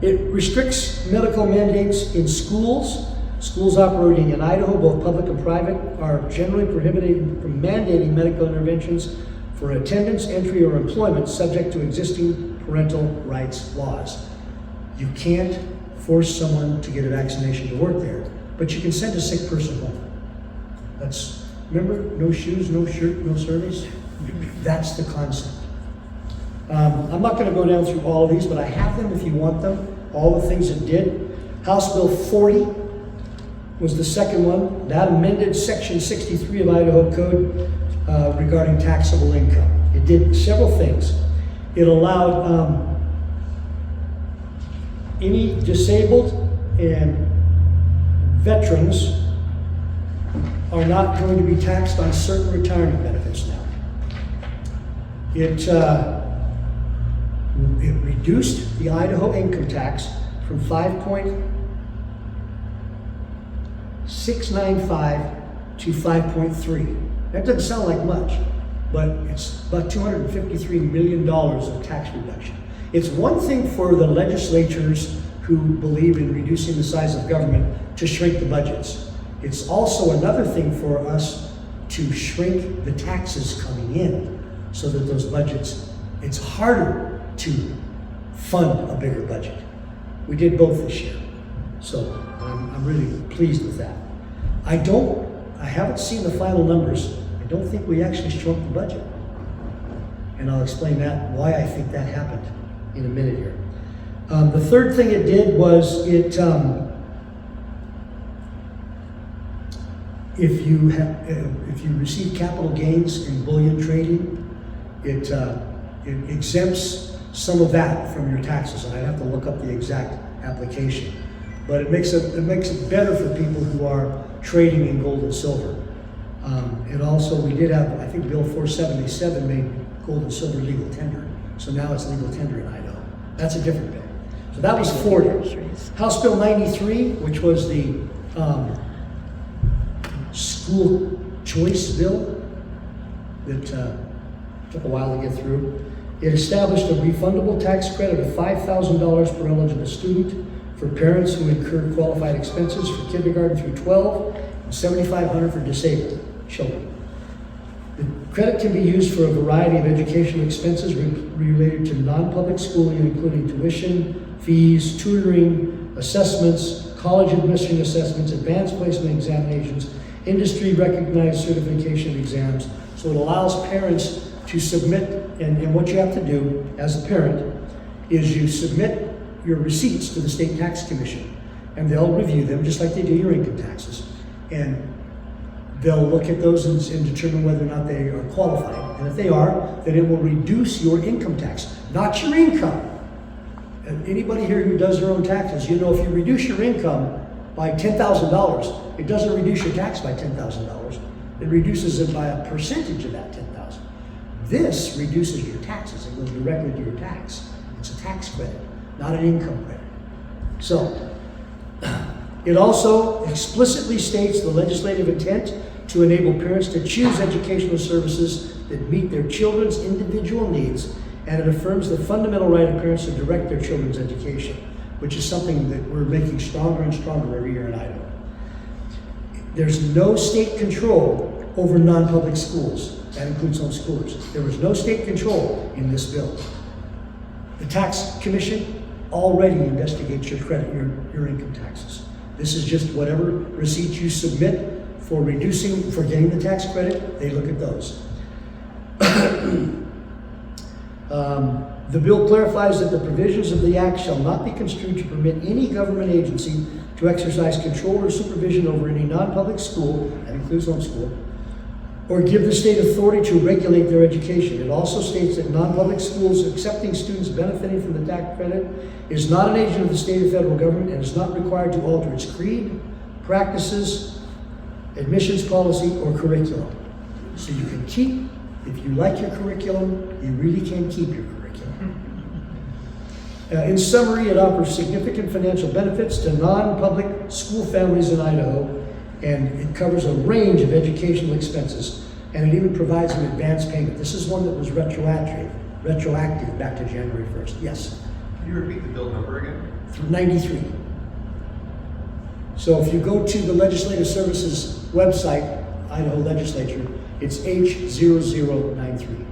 It restricts medical mandates in schools. Schools operating in Idaho, both public and private, are generally prohibited from mandating medical interventions for attendance, entry, or employment subject to existing parental rights laws. You can't force someone to get a vaccination to work there, but you can send a sick person home. That's, remember, no shoes, no shirt, no service? That's the concept. I'm not going to go down through all of these, but I have them if you want them, all the things it did. House Bill 40 was the second one. That amended Section 63 of Idaho Code regarding taxable income. It did several things. It allowed any disabled and veterans are not going to be taxed on certain retirement benefits now. It reduced the Idaho income tax from 5.695 to 5.3. That doesn't sound like much, but it's about $253 million of tax reduction. It's one thing for the legislatures who believe in reducing the size of government to shrink the budgets. It's also another thing for us to shrink the taxes coming in so that those budgets, it's harder to fund a bigger budget. We did both this year, so I'm really pleased with that. I haven't seen the final numbers. I don't think we actually shrunk the budget. And I'll explain that, why I think that happened in a minute here. The third thing it did was it, if you receive capital gains in bullion trading, it exempts some of that from your taxes, and I'd have to look up the exact application. But it makes it better for people who are trading in gold and silver. And also, we did have, I think Bill 477 made gold and silver legal tender. So now it's legal tender in Idaho. That's a different bill. So that was 40. House Bill 93, which was the school choice bill that took a while to get through. It established a refundable tax credit of $5,000 per eligible student for parents who incur qualified expenses for kindergarten through 12 and $7,500 for disabled children. The credit can be used for a variety of educational expenses related to non-public schooling, including tuition, fees, tutoring, assessments, college admission assessments, advanced placement examinations, industry-recognized certification exams. So it allows parents to submit, and what you have to do as a parent is you submit your receipts to the state tax commission, and they'll review them just like they do your income taxes. And they'll look at those and determine whether or not they are qualified. And if they are, then it will reduce your income tax, not your income. And anybody here who does their own taxes, you know if you reduce your income by $10,000, it doesn't reduce your tax by $10,000. It reduces it by a percentage of that $10,000. This reduces your taxes. It goes directly to your tax. It's a tax credit, not an income credit. So, it also explicitly states the legislative intent to enable parents to choose educational services that meet their children's individual needs, and it affirms the fundamental right of parents to direct their children's education, which is something that we're making stronger and stronger every year in Idaho. There's no state control over non-public schools. That includes homeschoolers. There was no state control in this bill. The tax commission already investigates your credit, your income taxes. This is just whatever receipts you submit for getting the tax credit, they look at those. The bill clarifies that the provisions of the act shall not be construed to permit any government agency to exercise control or supervision over any non-public school, that includes homeschool, or give the state authority to regulate their education. It also states that non-public schools accepting students benefiting from the tax credit is not an agent of the state or federal government and is not required to alter its creed, practices, admissions policy, or curriculum. So you can keep, if you like your curriculum, you really can keep your curriculum. In summary, it offers significant financial benefits to non-public school families in Idaho, and it covers a range of educational expenses, and it even provides an advance payment. This is one that was retroactive back to January 1st. Yes? Can you repeat the bill number again? through 93. So if you go to the Legislative Services website, Idaho Legislature, it's H0093.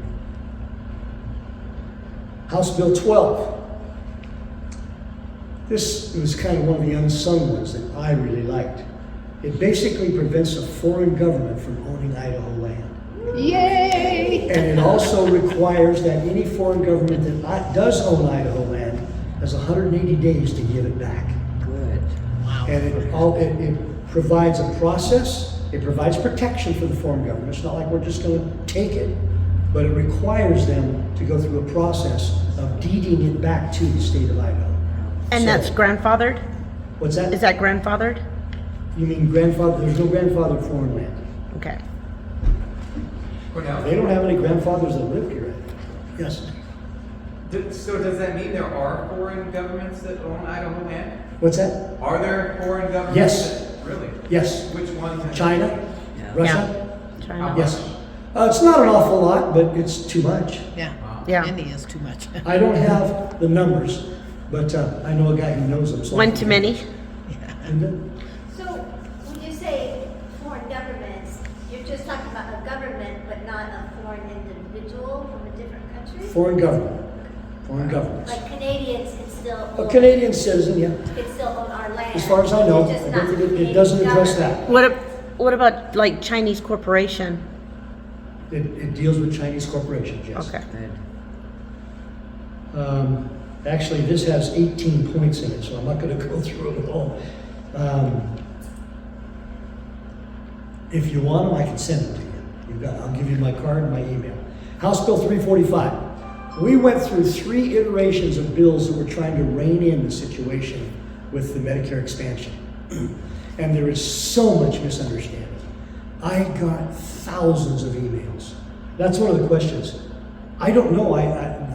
House Bill 12. This was kind of one of the unsung ones that I really liked. It basically prevents a foreign government from owning Idaho land. Yay! And it also requires that any foreign government that does own Idaho land has 180 days to give it back. Good. And it provides a process, it provides protection for the foreign government. It's not like we're just going to take it, but it requires them to go through a process of deeding it back to the state of Idaho. And So- that's grandfathered? What's that? Is that grandfathered? You mean grandfather? There's no grandfather foreign land. Okay. Cornel? They don't have any grandfathers that lived here. I think. Yes. So does that mean there are foreign governments that own Idaho land? What's that? Are there foreign governments? Yes. that- Really? Yes. Which ones? China, Russia. China. How Yes. much? It's not an awful lot, but it's too much. Yeah. Yeah. India is too much. I don't have the numbers, but I know a guy who knows them. So One too many? And, So when you say foreign governments, you're just talking about a government, but not a foreign individual from a different country? foreign government. Foreign governments. Like Canadians can still A own, Canadian citizen, yeah. can still own our land. As far as I know, They're just I not don't think it Canadian doesn't address government. that. What about like Chinese corporation? It deals with Chinese corporations, yes. Okay. Actually, this has 18 points in it, so I'm not going to go through them all. If you want them, I can send them to you. I'll give you my card and my email. House Bill 345. We went through 3 iterations of bills that were trying to rein in the situation with the Medicare expansion. And there is so much misunderstanding. I got thousands of emails. That's one of the questions. I don't know.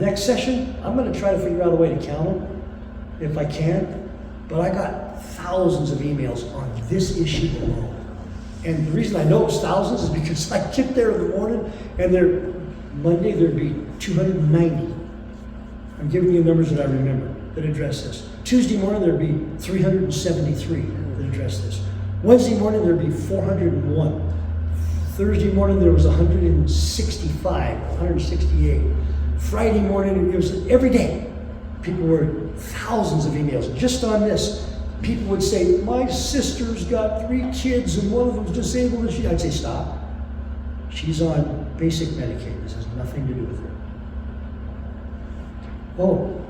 Next session, I'm going to try to figure out a way to count them if I can. But I got thousands of emails on this issue alone. And the reason I know it's thousands is because I get there in the morning and Monday there'd be 290. I'm giving you numbers that I remember that address this. Tuesday morning there'd be 373 that address this. Wednesday morning there'd be 401. Thursday morning there was 165, 168. Friday morning, it was every day. People were thousands of emails. Just on this, people would say, my sister's got 3 kids and one of them's disabled. And I'd say, stop. She's on basic Medicaid. This has nothing to do with her. Oh,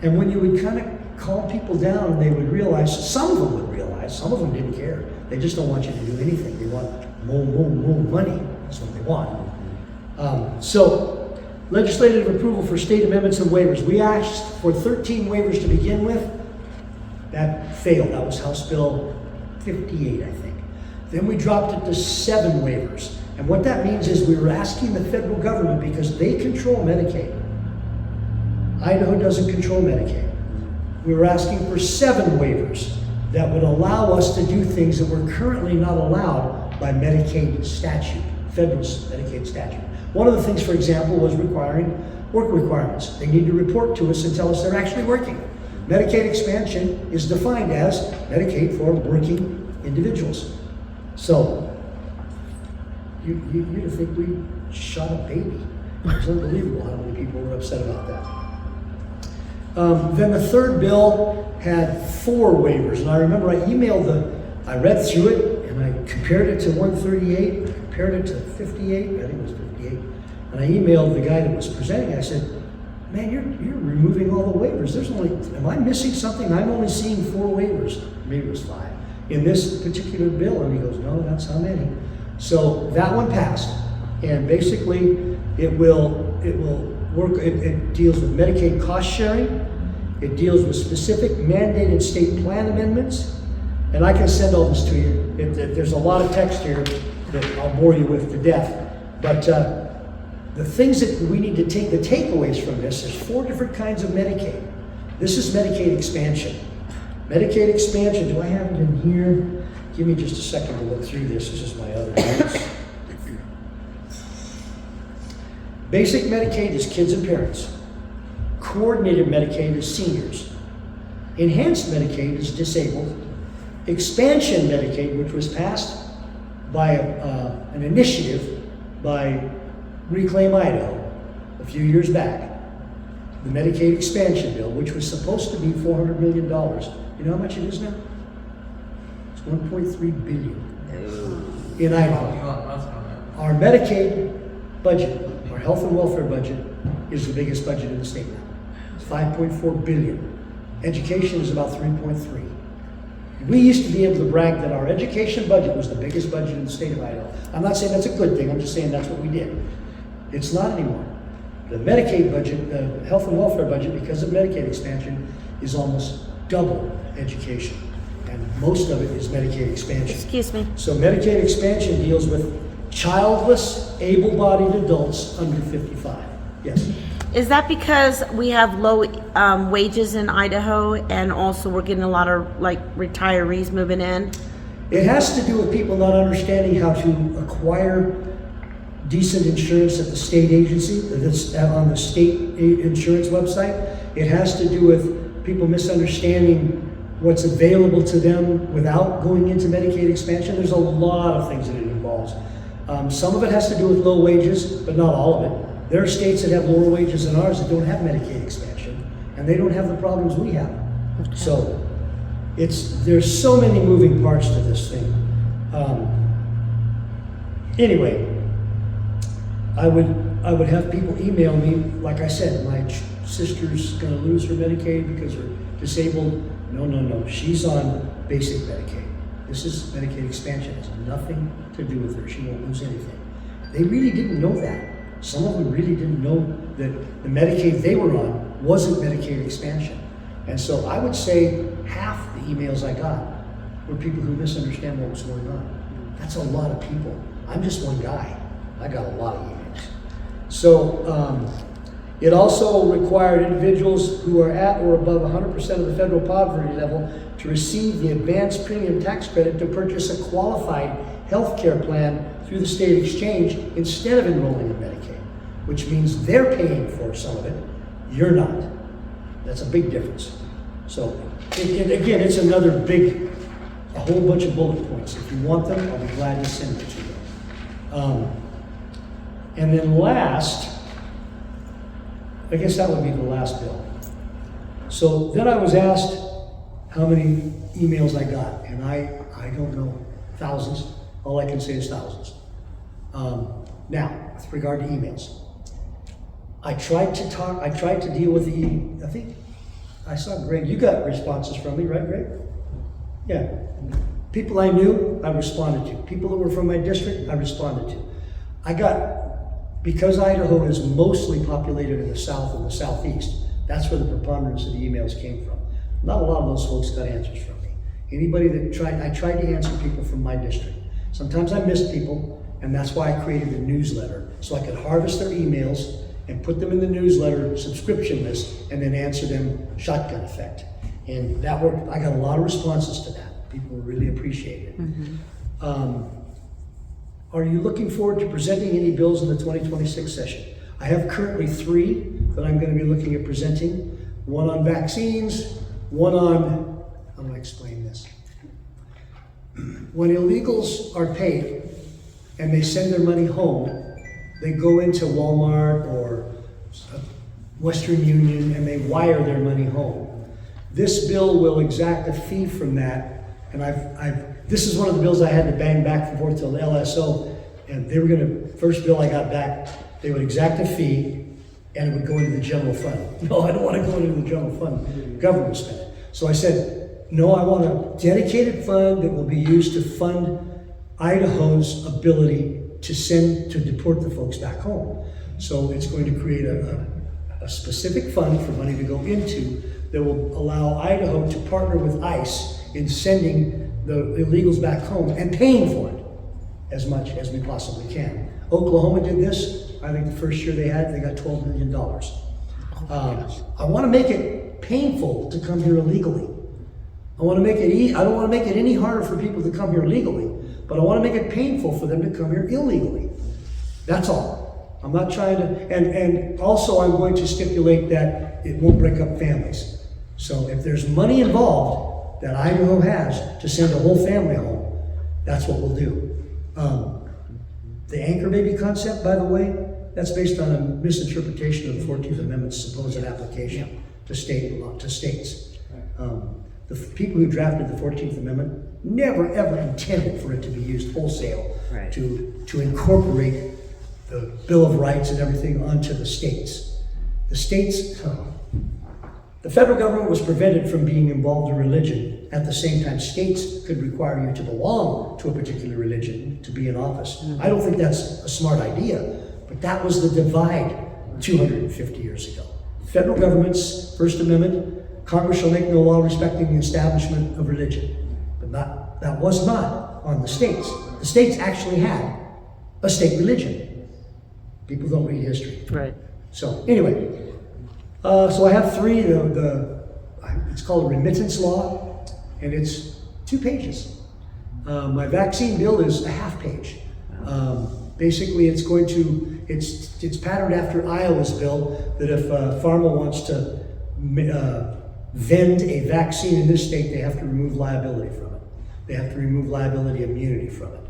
and when you would kind of calm people down, they would realize, some of them would realize, some of them didn't care. They just don't want you to do anything. They want more money. That's what they want. So, legislative approval for state amendments and waivers. We asked for 13 waivers to begin with. That failed. That was House Bill 58, I think. Then we dropped it to 7 waivers. And what that means is we were asking the federal government, because they control Medicaid. Idaho doesn't control Medicaid. We were asking for 7 waivers that would allow us to do things that we're currently not allowed by Medicaid statute, federal Medicaid statute. One of the things, for example, was requiring work requirements. They need to report to us and tell us they're actually working. Medicaid expansion is defined as Medicaid for working individuals. So, you'd think we shot a baby. It's unbelievable how many people were upset about that. Then the third bill had 4 waivers, and I remember I read through it, and I compared it to 138, compared it to 58, I think it was 58, and I emailed the guy that was presenting. I said, man, you're removing all the waivers. Am I missing something? I'm only seeing 4 waivers. Maybe it was 5 in this particular bill. And he goes, no, that's how many. So that one passed. And basically it will work. It deals with Medicaid cost sharing. It deals with specific mandated state plan amendments. And I can send all this to you. There's a lot of text here that I'll bore you with to death. But the things that we need to take, the takeaways from this, is 4 different kinds of Medicaid. This is Medicaid expansion. Medicaid expansion, do I have it in here? Give me just a second to look through this. This is my other notes. Basic Medicaid is kids and parents. Coordinated Medicaid is seniors. Enhanced Medicaid is disabled. Expansion Medicaid, which was passed by an initiative by Reclaim Idaho a few years back, the Medicaid expansion bill, which was supposed to be $400 million. You know how much it is now? It's $1.3 billion in Idaho. Our Medicaid budget, our health and welfare budget, is the biggest budget in the state now. It's $5.4 billion. Education is about 3.3. We used to be able to brag that our education budget was the biggest budget in the state of Idaho. I'm not saying that's a good thing, I'm just saying that's what we did. It's not anymore. The Medicaid budget, the health and welfare budget, because of Medicaid expansion, is almost double education. And most of it is Medicaid expansion. Excuse me. So Medicaid expansion deals with childless, able-bodied adults under 55. Yes. Is that because we have low wages in Idaho, and also we're getting a lot of like retirees moving in? It has to do with people not understanding how to acquire decent insurance at the state agency, that's on the state insurance website. It has to do with people misunderstanding what's available to them without going into Medicaid expansion. There's a lot of things that it involves. Some of it has to do with low wages, but not all of it. There are states that have lower wages than ours that don't have Medicaid expansion, and they don't have the problems we have. Okay. So there's so many moving parts to this thing. Anyway, I would have people email me, like I said, my sister's gonna lose her Medicaid because her disabled. No, she's on basic Medicaid. This is Medicaid expansion. It has nothing to do with her. She won't lose anything. They really didn't know that. Some of them really didn't know that the Medicaid they were on wasn't Medicaid expansion. And so I would say half the emails I got were people who misunderstand what was going on. That's a lot of people. I'm just one guy. I got a lot of emails. So it also required individuals who are at or above 100% of the federal poverty level to receive the advanced premium tax credit to purchase a qualified health care plan through the state exchange instead of enrolling in Medicaid, which means they're paying for some of it, you're not. That's a big difference. So, again, it's another a whole bunch of bullet points. If you want them, I'll be glad to send it to you. And then last, I guess that would be the last bill. So then I was asked how many emails I got, and I don't know, thousands. All I can say is thousands. Now, with regard to emails, I tried to deal with I think I saw Greg, you got responses from me, right, Greg? Yeah. People I knew, I responded to. People that were from my district, I responded to. Because Idaho is mostly populated in the south and the southeast, that's where the preponderance of the emails came from. Not a lot of those folks got answers from me. Anybody I tried to answer people from my district. Sometimes I missed people, and that's why I created a newsletter, so I could harvest their emails and put them in the newsletter subscription list and then answer them shotgun effect. And that worked. I got a lot of responses to that. People really appreciated it. Mm-hmm. Are you looking forward to presenting any bills in the 2026 session? I have currently 3 that I'm going to be looking at presenting. One on vaccines, one on, how do I explain this? When illegals are paid and they send their money home, they go into Walmart or Western Union and they wire their money home. This bill will exact a fee from that, and this is one of the bills I had to bang back and forth to the LSO, and they were first bill I got back, they would exact a fee and it would go into the general fund. No, I don't want to go into the general fund, government spend it. So I said, no, I want a dedicated fund that will be used to fund Idaho's ability to deport the folks back home. So it's going to create a specific fund for money to go into that will allow Idaho to partner with ICE in sending the illegals back home and paying for it as much as we possibly can. Oklahoma did this. I think the first year they got $12 million. I want to make it painful to come here illegally. I want to make it I don't want to make it any harder for people to come here legally, but I want to make it painful for them to come here illegally. That's all. I'm not trying to, and also I'm going to stipulate that it won't break up families. So if there's money involved that Idaho has to send a whole family home, that's what we'll do. The anchor baby concept, by the way, that's based on a misinterpretation of the 14th Amendment's supposed application to states. The people who drafted the 14th Amendment never ever intended for it to be used wholesale to incorporate the Bill of Rights and everything onto the states. The federal government was prevented from being involved in religion. At the same time, states could require you to belong to a particular religion to be in office. I don't think that's a smart idea, but that was the divide 250 years ago. Federal government's First Amendment, Congress shall make no law respecting the establishment of religion. But that was not on the states. The states actually had a state religion. People don't read history. Right. So anyway, so I have three. It's called a remittance law, and it's 2 pages. My vaccine bill is a half page. Basically, it's patterned after Iowa's bill that if a farmer wants to vend a vaccine in this state, they have to remove liability from it. They have to remove liability immunity from it,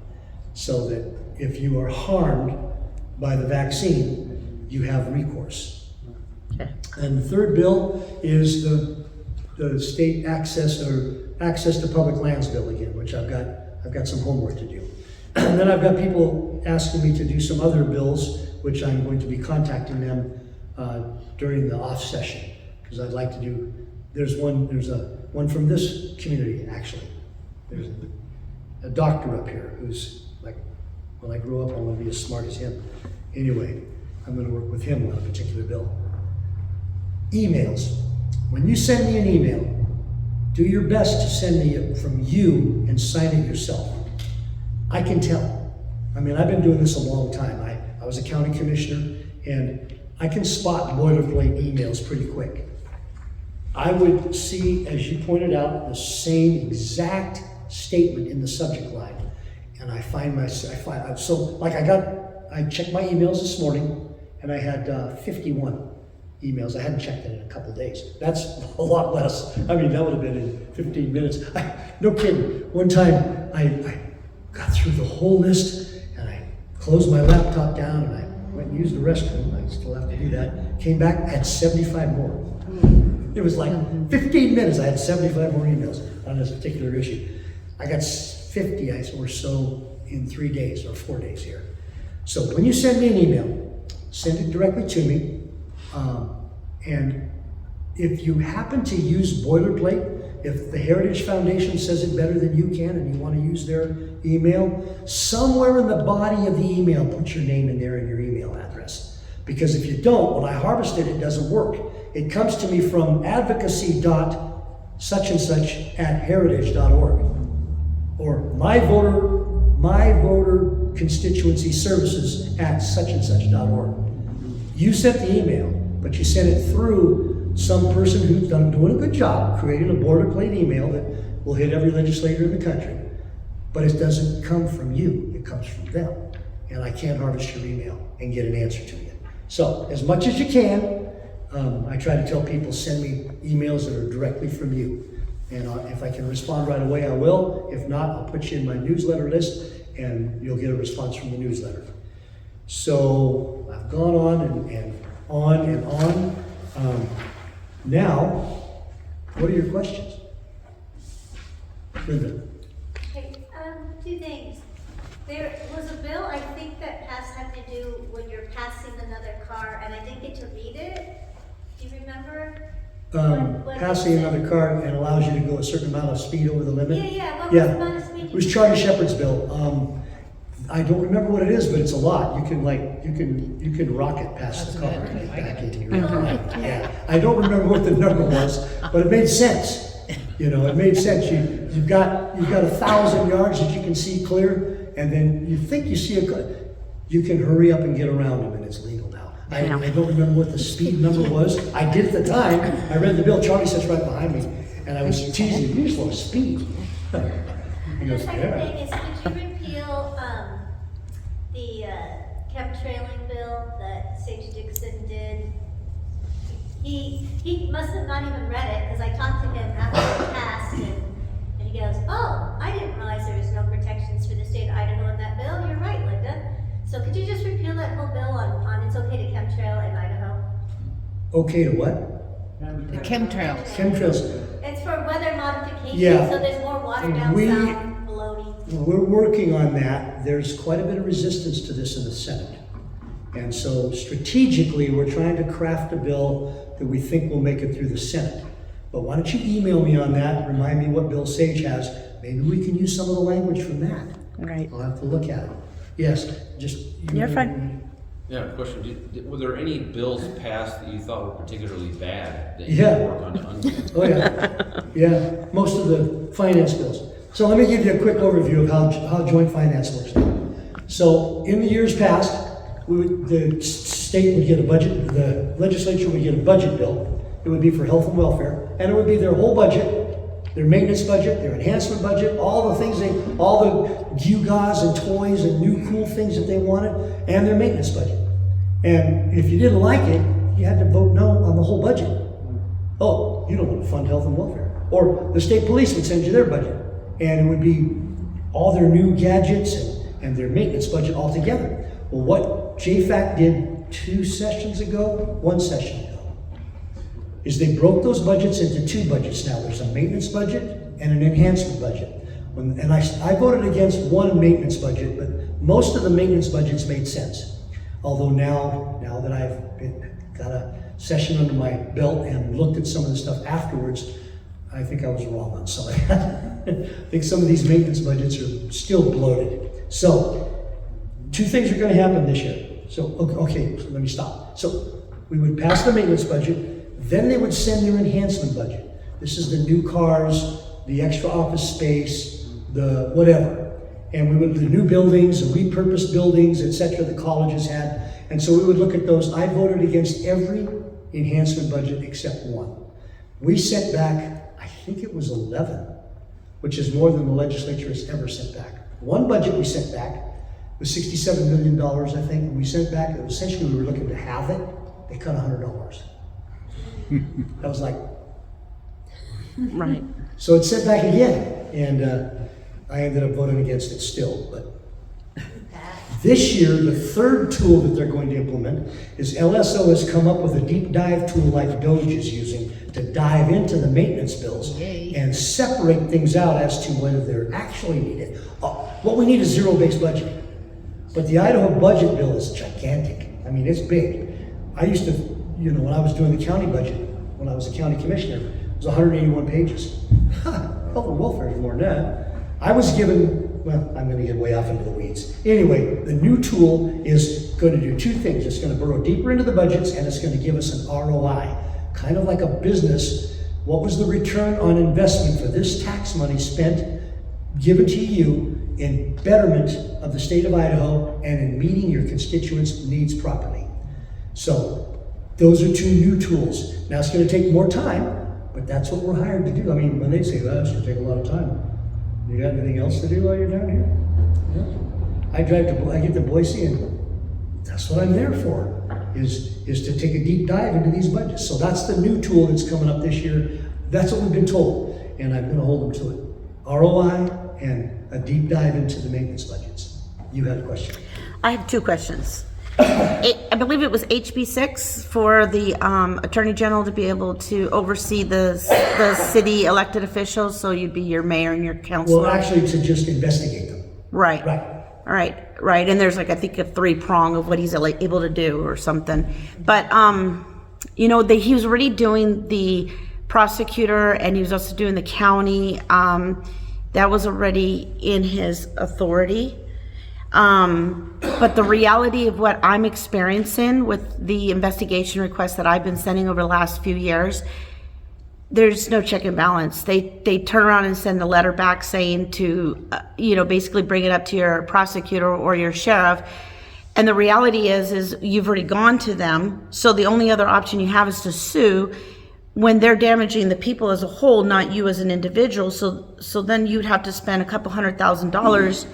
so that if you are harmed by the vaccine, you have recourse. Okay. And the third bill is the state access to public lands bill again, which I've got some homework to do. And then I've got people asking me to do some other bills, which I'm going to be contacting them during the off session, because I'd like to do. There's one from this community actually. There's a doctor up here who's like, when I grow up, I want to be as smart as him. Anyway, I'm going to work with him on a particular bill. Emails. When you send me an email, do your best to send me it from you and sign it yourself. I can tell. I mean, I've been doing this a long time. I was a county commissioner, and I can spot boilerplate emails pretty quick. I would see, as you pointed out, the same exact statement in the subject line, and I checked my emails this morning, and I had 51 emails. I hadn't checked it in a couple of days. That's a lot less. I mean, that would have been in 15 minutes. No kidding. One time, I got through the whole list, and I closed my laptop down, and I went and used the restroom. I still have to do that. Came back, I had 75 more. It was like 15 minutes. I had 75 more emails on this particular issue. I got 50 or so in 3 days or 4 days here. So when you send me an email, send it directly to me. And if you happen to use boilerplate, if the Heritage Foundation says it better than you can and you want to use their email, somewhere in the body of the email, put your name in there and your email address. Because if you don't, when I harvest it, it doesn't work. It comes to me from advocacy.such@heritage.org or my voter constituency services @such@such.org. You sent the email, but you sent it through some person who's doing a good job creating a boilerplate email that will hit every legislator in the country. But it doesn't come from you, it comes from them. And I can't harvest your email and get an answer to you. So, as much as you can, I try to tell people, send me emails that are directly from you. And if I can respond right away, I will. If not, I'll put you in my newsletter list and you'll get a response from the newsletter. So, I've gone on and on. Now, what are your questions? Linda? Okay, 2 things. There was a bill, I think, that had to do when you're passing another car, and I didn't get to read it. Do you remember? What Passing it said? another car and allows you to go a certain amount of speed over the limit. Yeah, what was the amount of speed? It was Charlie Shepherd's bill. I don't remember what it is, but it's a lot. You can rocket past the car and get back into your line. Yeah. I don't remember what the number was, but it made sense. You know, it made sense. You've got 1,000 yards that you can see clear, and then you think you see you can hurry up and get around them, and it's legal now. I don't remember what the speed number was. I did at the time. I read the bill. Charlie sits right behind me, and I was teasing. You just want speed. He The goes, second yeah. thing is, could you repeal the chemtrailing bill that Sage Dixon did? He must have not even read it, because I talked to him after it passed, and he goes, oh, I didn't realize there was no protections for the state of Idaho in that bill. You're right, Linda. So could you just repeal that whole bill on it's okay to chemtrail in Idaho? Okay to what? The chemtrails. Chemtrails. It's for weather modification, Yeah. so there's more water down We- south, baloney. We're working on that. There's quite a bit of resistance to this in the Senate. And so strategically, we're trying to craft a bill that we think will make it through the Senate. But why don't you email me on that, remind me what Bill Sage has. Maybe we can use some of the language from that. Right. I'll have to look at it. Yes, just. You're fine. Yeah, question, were there any bills passed that you thought were particularly bad that you Yeah. work on to undo? Oh, yeah. Yeah, most of the finance bills. So let me give you a quick overview of how joint finance works now. So in the years past, the state would get a budget, the legislature would get a budget bill. It would be for health and welfare, and it would be their whole budget, their maintenance budget, their enhancement budget, all the things all the gewgaws and toys and new cool things that they wanted, and their maintenance budget. And if you didn't like it, you had to vote no on the whole budget. Oh, you don't want to fund health and welfare. Or the state police would send you their budget, and it would be all their new gadgets and their maintenance budget all together. Well, what JFAC did one session ago, is they broke those budgets into two budgets now. There's a maintenance budget and an enhancement budget. And I voted against one maintenance budget, but most of the maintenance budgets made sense. Although now that I've got a session under my belt and looked at some of the stuff afterwards, I think I was wrong on some of that. I think some of these maintenance budgets are still bloated. So, two things are going to happen this year. So, okay, so let me stop. So, we would pass the maintenance budget, then they would send their enhancement budget. This is the new cars, the extra office space, the whatever. And the new buildings, the repurposed buildings, etc. the colleges had. And so we would look at those. I voted against every enhancement budget except one. We sent back, I think it was 11, which is more than the legislature has ever sent back. One budget we sent back was $67 million, I think. When we sent back, essentially we were looking to have it. They cut $100. I was like, Right. so it's sent back again, and I ended up voting against it still. But this year, the third tool that they're going to implement is LSO has come up with a deep dive tool like Doge is using to dive into the maintenance bills Yay. and separate things out as to whether they're actually needed. What we need is zero-based budget. But the Idaho budget bill is gigantic. I mean, it's big. I used to, when I was doing the county budget, when I was a county commissioner, it was 181 pages. Health and welfare is more than that. I was given, well, I'm going to get way off into the weeds. Anyway, the new tool is going to do two things. It's going to burrow deeper into the budgets, and it's going to give us an ROI, kind of like a business. What was the return on investment for this tax money spent, given to you in betterment of the state of Idaho and in meeting your constituents' needs properly? So those are two new tools. Now it's going to take more time, but that's what we're hired to do. I mean, when they say, well, it's going to take a lot of time. You got anything else to do while you're down here? Yeah. I get to Boise, and that's what I'm there for, is to take a deep dive into these budgets. So that's the new tool that's coming up this year. That's what we've been told, and I'm going to hold them to it. ROI and a deep dive into the maintenance budgets. You had a question. I have two questions. I believe it was HB 6 for the Attorney General to be able to oversee the city elected officials, so you'd be your mayor and your councilor. Well, actually, to just investigate them. Right. Right. Right. And there's I think a 3-prong of what he's able to do or something. But, he was already doing the prosecutor, and he was also doing the county. That was already in his authority. But the reality of what I'm experiencing with the investigation requests that I've been sending over the last few years, there's no check and balance. They turn around and send a letter back saying to, basically bring it up to your prosecutor or your sheriff. And the reality is you've already gone to them. So the only other option you have is to sue when they're damaging the people as a whole, not you as an individual. So then you'd have to spend a couple $100,000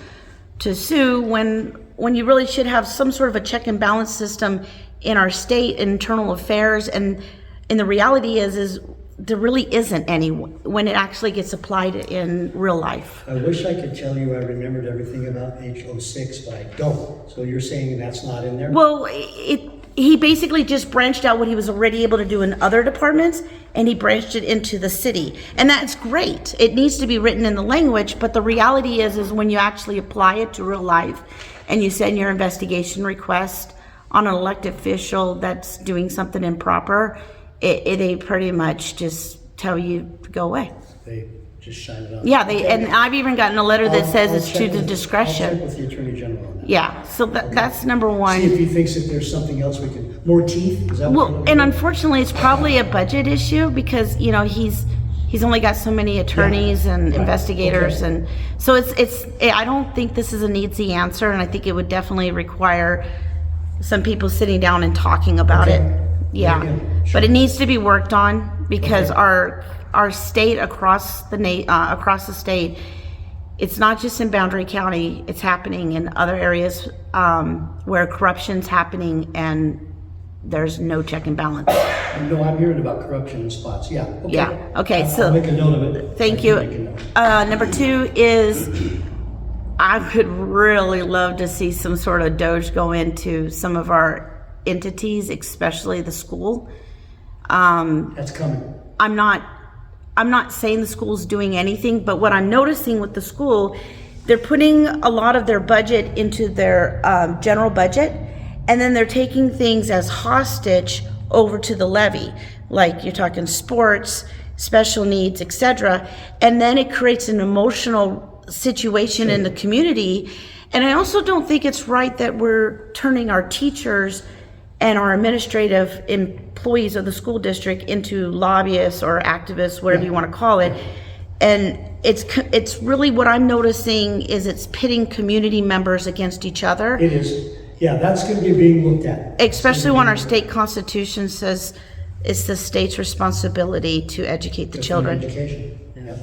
to sue when you really should have some sort of a check and balance system in our state, internal affairs, and and the reality is there really isn't any when it actually gets applied in real life. I wish I could tell you I remembered everything about H06, but I don't. So you're saying that's not in there? Well, he basically just branched out what he was already able to do in other departments, and he branched it into the city. And that's great. It needs to be written in the language, but the reality is when you actually apply it to real life and you send your investigation request on an elected official that's doing something improper, they pretty much just tell you to go away. They just shine it on. Yeah, and I've even gotten a letter that says I'll it's check to the with- discretion. I'll check with the Attorney General on that. Yeah, so that's number one. See if he thinks that there's something else we can, more teeth? Is that what you're Well, looking and at? unfortunately, it's probably a budget issue because, you know, he's only got so many attorneys and Right. investigators, Okay. and so I don't think this is an easy answer, and I think it would definitely require some people sitting down and talking about Okay. it. Yeah, Very good. Sure. but it needs to be worked on because Okay. our state across the state, it's not just in Boundary County, it's happening in other areas where corruption's happening and there's no check and balance. No, I'm hearing about corruption in spots, yeah. Okay. Yeah, okay, I'll so- make a note of it. Thank I you. can make a note. Number two is I would really love to see some sort of Doge go into some of our entities, especially the school. That's coming. I'm not saying the school's doing anything, but what I'm noticing with the school, they're putting a lot of their budget into their general budget, and then they're taking things as hostage over to the levy, like you're talking sports, special needs, etc. And then it creates an emotional situation in the community. And I also don't think it's right that we're turning our teachers and our administrative employees of the school district into lobbyists or activists, whatever you want to call it. And it's really what I'm noticing is it's pitting community members against each other, It is. Yeah, that's going to be being looked at. especially when our state constitution says it's the state's responsibility to educate the Just children. Education, yeah.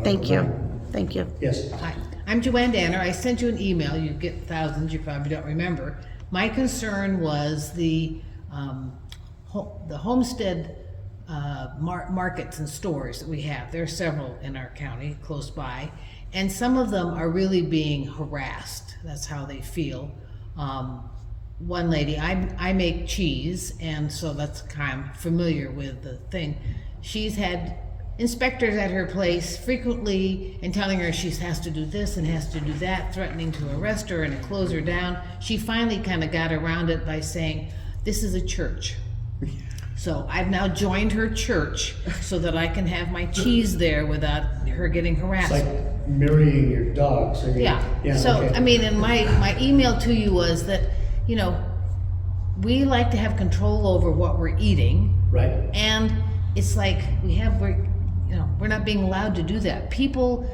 Thank you. Thank you. Yes. Hi, I'm Joanne Danner. I sent you an email. You get thousands. You probably don't remember. My concern was the homestead markets and stores that we have. There are several in our county close by, and some of them are really being harassed. That's how they feel. One lady, I make cheese, and so that's kind of familiar with the thing. She's had inspectors at her place frequently and telling her she has to do this and has to do that, threatening to arrest her and to close her down. She finally kind of got around it by saying, "This is a church." So I've now joined her church so that I can have my cheese there without her getting It's harassed. like marrying your dog. So Yeah, so, okay. I mean, and my email to you was that, you know, we like to have control over what we're eating, Right. and it's like we're not being allowed to do that. People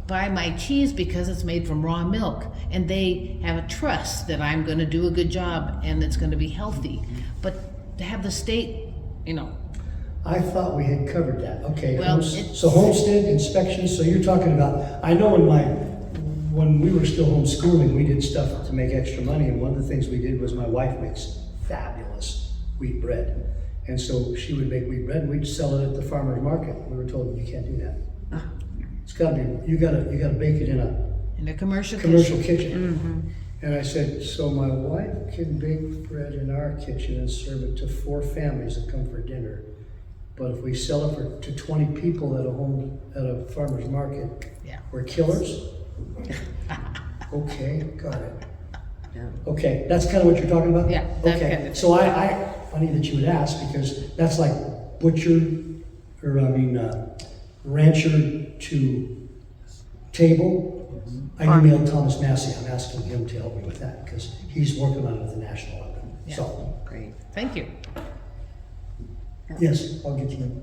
buy my cheese because it's made from raw milk, and they have a trust that I'm gonna do a good job and it's gonna be healthy. But to have the state, I thought we had covered that. Okay. Well, So homestead inspections, so you're talking about, I know when we were still homeschooling, we did stuff to make extra money, and one of the things we did was my wife makes fabulous wheat bread. And so she would make wheat bread and we'd sell it at the farmer's market. We were told, you can't do that. It's gotta be, you gotta bake it in a a commercial kitchen. And I said, so my wife can bake bread in our kitchen and serve it to 4 families that come for dinner. But if we sell it to 20 people at a farmer's market, Yeah. we're killers? Okay, got it. Okay, that's kind of what you're talking about? Yeah, that Okay, kind of so funny that you would ask, because that's like rancher to table. I emailed Thomas Massey, I'm asking him to help me with that, because he's working on it at the national level. Yeah. So, Great, thank you. yes, I'll get you.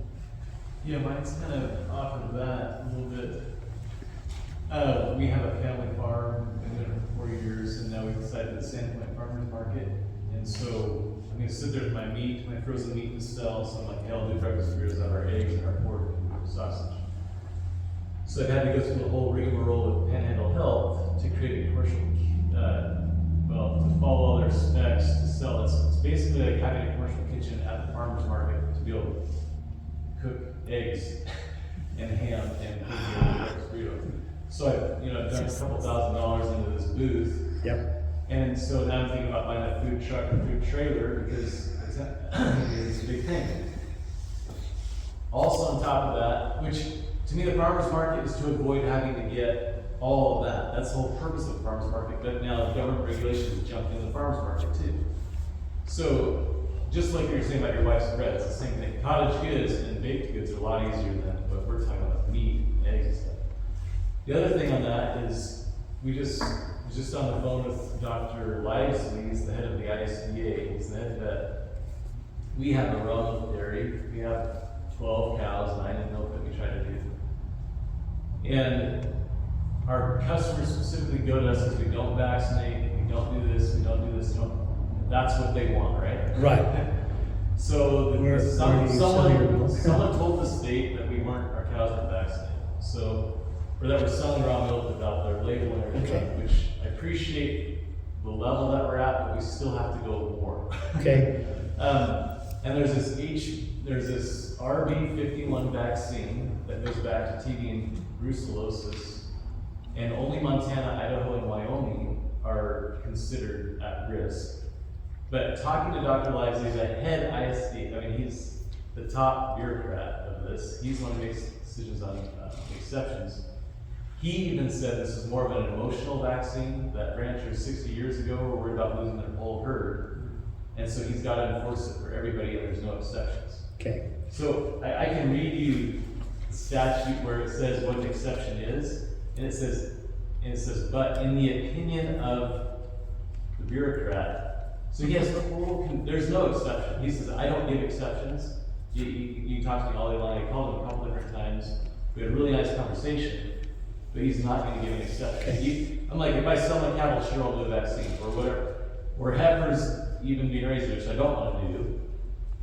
Yeah, mine's kind of off of that a little bit. We have a family farm, been doing it for 4 years, and now we decided to Sandpoint Farmers Market. And so I'm gonna sit there with my meat, my frozen meat to sell. So I'm like, hey, I'll do breakfast burritos out of our eggs and our pork and our sausage. So I've had to go through the whole rigmarole with Panhandle Health to create a commercial, to follow all their specs to sell it. So it's basically like having a commercial kitchen at the farmer's market to be able to cook eggs and ham and burrito. So I've done a couple $1,000s into this booth. Yep. And so now I'm thinking about buying a food truck or food trailer because it's a big thing. Also on top of that, which to me the farmer's market is to avoid having to get all of that. That's the whole purpose of the farmer's market. But now government regulations jumped into the farmer's market too. So just like you were saying about your wife's bread, it's the same thing. Cottage goods and baked goods are a lot easier than what we're talking about, meat, eggs and stuff. The other thing on that is we was just on the phone with Dr. Lively, he's the head of the ISDA, he's the head vet. We have a raw milk dairy, we have 12 cows, 9 in milk that we try to do. And our customers specifically go to us because we don't vaccinate, we don't do this, we don't do this, that's what they want, right? Right. So Where do you sell your milk? someone told the state that our cows weren't vaccinated. So, or that we're selling raw milk without their label and everything, Okay. which I appreciate the level that we're at, but we still have to go more. Okay. And there's this RB51 vaccine that goes back to TB and brucellosis, and only Montana, Idaho, and Wyoming are considered at risk. But talking to Dr. Lively, the head ISD, he's the top bureaucrat of this. He's the one who makes decisions on exceptions. He even said this is more of an emotional vaccine, that ranchers 60 years ago were worried about losing their whole herd. And so he's got to enforce it for everybody and there's no exceptions. Okay. So I can read you the statute where it says what an exception is, and it says, but in the opinion of the bureaucrat, so he has there's no exception. He says, I don't give exceptions. You talk to me all day long. I called him a couple different times. We had a really nice conversation, but he's not going to give an exception. Okay. I'm like, if I sell my cattle, sure I'll do a vaccine, or whatever. Or heifers even being raised, which I don't want to do.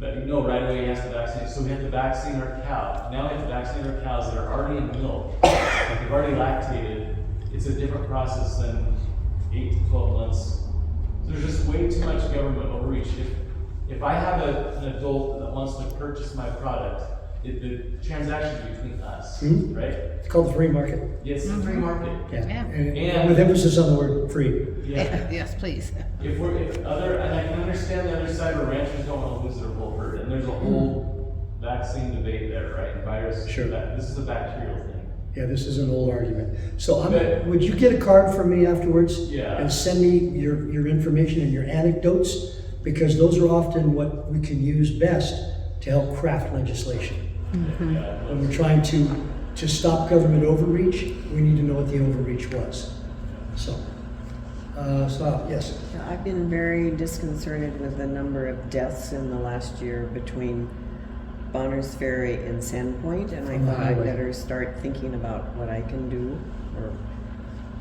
But right away he has to vaccinate. So we have to vaccine our cow. Now we have to vaccinate our cows that are already in milk. They've already lactated. It's a different process than 8 to 12 months. So there's just way too much government overreach. If I have an adult that wants to purchase my product, the transaction is between us, right? It's called the free market. Yes, it's a free market. Yeah. Yeah. And with emphasis on the word free. Yeah. Yes, please. And I can understand the other side where ranchers don't want to lose their whole herd, and there's a whole vaccine debate there, right? Virus. Sure. This is a bacterial thing. Yeah, this is an old argument. So would you get a card from me afterwards? Yeah. And send me your information and your anecdotes? Because those are often what we can use best to help craft legislation. Yeah. When we're trying to stop government overreach, we need to know what the overreach was. So yes. I've been very disconcerted with the number of deaths in the last year between Bonners Ferry and Sandpoint, and I thought I'd better start thinking about what I can do or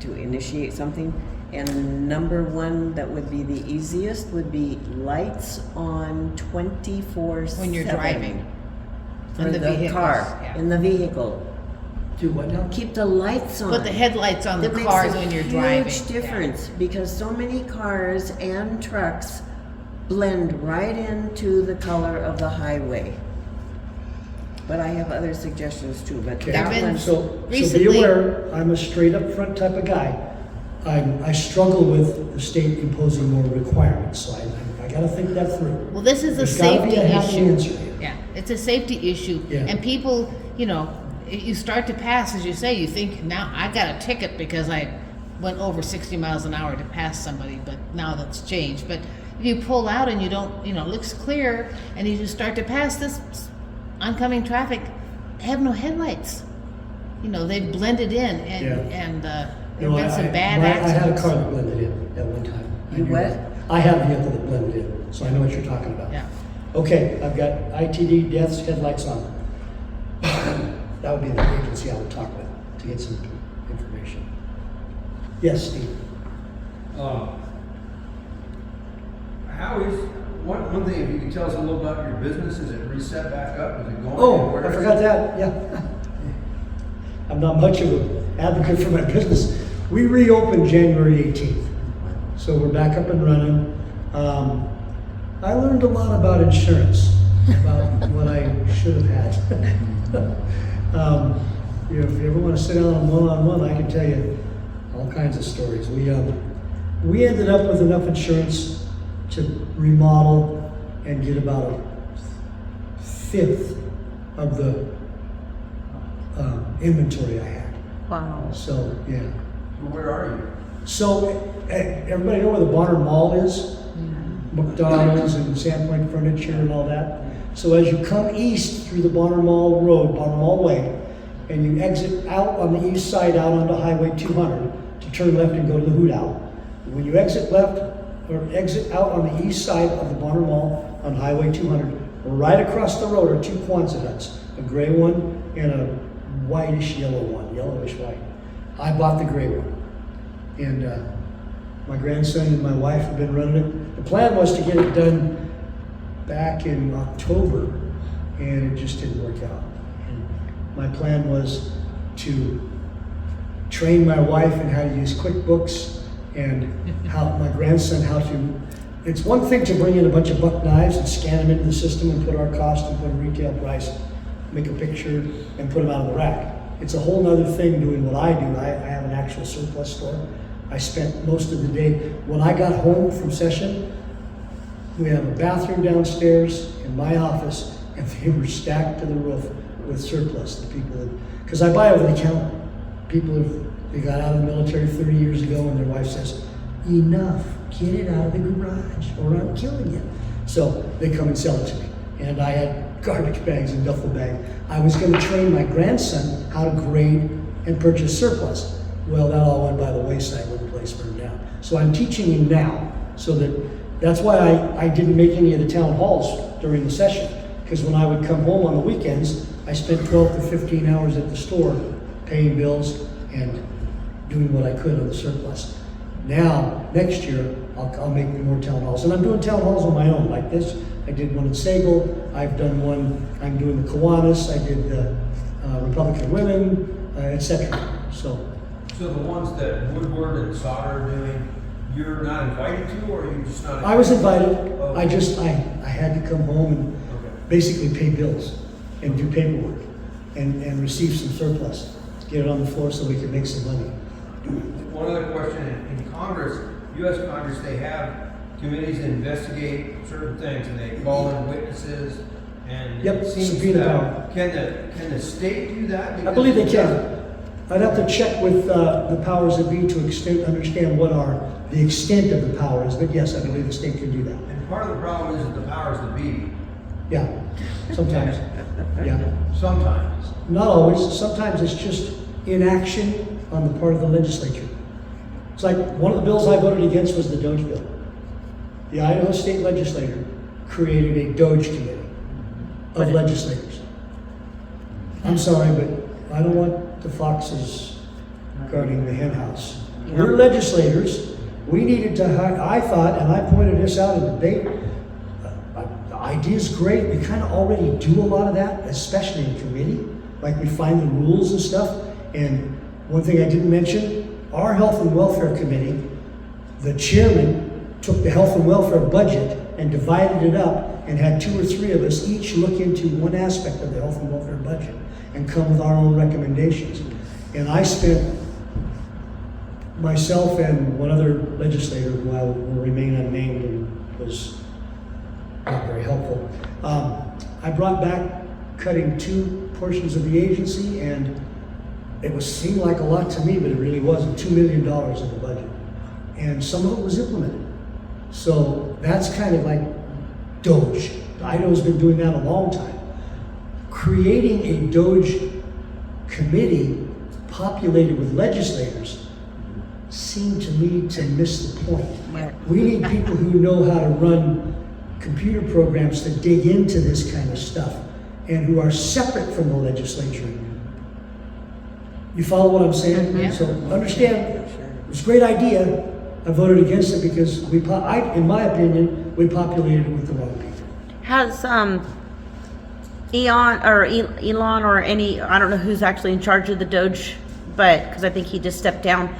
to initiate something. And number one that would be the easiest would be lights on 24/7. When you're driving. For In the the vehicles, car, yeah. in the vehicle. Do what now? Keep the lights on. Put the headlights on the That cars makes a when you're driving. huge difference because so many cars and trucks blend right into the color of the highway. But I have other suggestions too, but Okay. that been- one, So be Recently- aware, I'm a straight up front type of guy. I struggle with the state imposing more requirements, so I gotta think that through. Well, this is a There's gotta be safety a happy issue. answer here. Yeah, it's a safety issue. Yeah. And people, you start to pass, as you say, you think, now I got a ticket because I went over 60 miles an hour to pass somebody, but now that's changed. But if you pull out and you don't, it looks clear, and you just start to pass this oncoming traffic, they have no headlights. They've blended in, and there have been some bad I had a accidents. car that blended in at one time. I You knew what? that. I had a vehicle that blended in, so I know what you're talking about. Yeah. Okay, I've got ITD, deaths, headlights on. That would be the agency I would talk with to get some information. Yes, Steve? How is, one thing, if you could tell us a little about your business, is it reset back up, is it going? Oh, Where I is forgot it? that, yeah. I'm not much of an advocate for my business. We reopened January 18th, so we're back up and running. I learned a lot about insurance. about what I should have had. If you ever want to sit down on one-on-one, I can tell you all kinds of stories. We ended up with enough insurance to remodel and get about a fifth of the inventory I had. Wow. So, yeah. Where are you? So, everybody know where the Bonner Mall is? McDonald's and Sandpoint Furniture and all that. So as you come east through the Bonner Mall Road, Bonner Mall Way, and you exit out on the east side out onto Highway 200 to turn left and go to the Hoot Owl. When you exit left or exit out on the east side of the Bonner Mall on Highway 200, right across the road are two Quonset huts, a gray one and a whitish yellow one, yellowish white. I bought the gray one. And my grandson and my wife have been running it. The plan was to get it done back in October, and it just didn't work out. And my plan was to train my wife in how to use QuickBooks and how my grandson how to. It's one thing to bring in a bunch of buck knives and scan them into the system and put our cost and put a retail price, make a picture and put them out of the rack. It's a whole other thing doing what I do. I have an actual surplus store. I spent most of the day. When I got home from session, we have a bathroom downstairs in my office, and they were stacked to the roof with surplus. The people that, because I buy over the counter. People they got out of the military 30 years ago, and their wife says, "Enough, get it out of the garage, or I'm killing you." So they come and sell it to me, and I had garbage bags and duffel bag. I was going to train my grandson how to grade and purchase surplus. Well, that all went by the wayside when the place burned down. So I'm teaching him now, so that's why I didn't make any of the town halls during the session, because when I would come home on the weekends, I spent 12 to 15 hours at the store paying bills and doing what I could on the surplus. Now, next year, I'll make more town halls. And I'm doing town halls on my own, like this. I did one in Sagal. I've done one, I'm doing the Kiwanis. I did the Republican Women, etc. So So the ones that Woodward and Sauter are doing, you're not invited to, or you just not? I was invited. Oh. I had to come home and basically pay bills and do paperwork and receive some surplus, get it on the floor so we could make some money. One other question, in Congress, US Congress, they have committees that investigate certain things, and they call in witnesses, and Yep, it seems subpoena that, power. can the state do that? I believe they can. I'd have to check with the powers that be to understand what the extent of the power is, but yes, I believe the state can do that. And part of the problem is that the powers that be, Yeah, sometimes. Yeah, sometimes. not always. Sometimes it's just inaction on the part of the legislature. It's like one of the bills I voted against was the Doge bill. The Idaho state legislature created a Doge committee of legislators. I'm sorry, but I don't want the foxes guarding the hen house. We're legislators. We needed to, I thought, and I pointed this out in debate, the idea's great. We kind of already do a lot of that, especially in committee. Like we find the rules and stuff. And one thing I didn't mention, our Health and Welfare Committee, the chairman took the health and welfare budget and divided it up and had 2 or 3 of us each look into one aspect of the health and welfare budget and come with our own recommendations. And I spent, myself and one other legislator who I will remain unnamed and was not very helpful, I brought back cutting 2 portions of the agency, and it seemed like a lot to me, but it really wasn't. $2 million in the budget. And some of it was implemented. So that's kind of like Doge. Idaho's been doing that a long time. Creating a Doge committee populated with legislators seemed to me to miss the point. We need people who know how to run computer programs to dig into this kind of stuff and who are separate from the legislature. You follow what I'm saying? Yeah. So understand, it's a great idea. I voted against it because in my opinion, we populated it with the wrong people. Has Elon or any, I don't know who's actually in charge of the Doge, but because I think he just stepped down,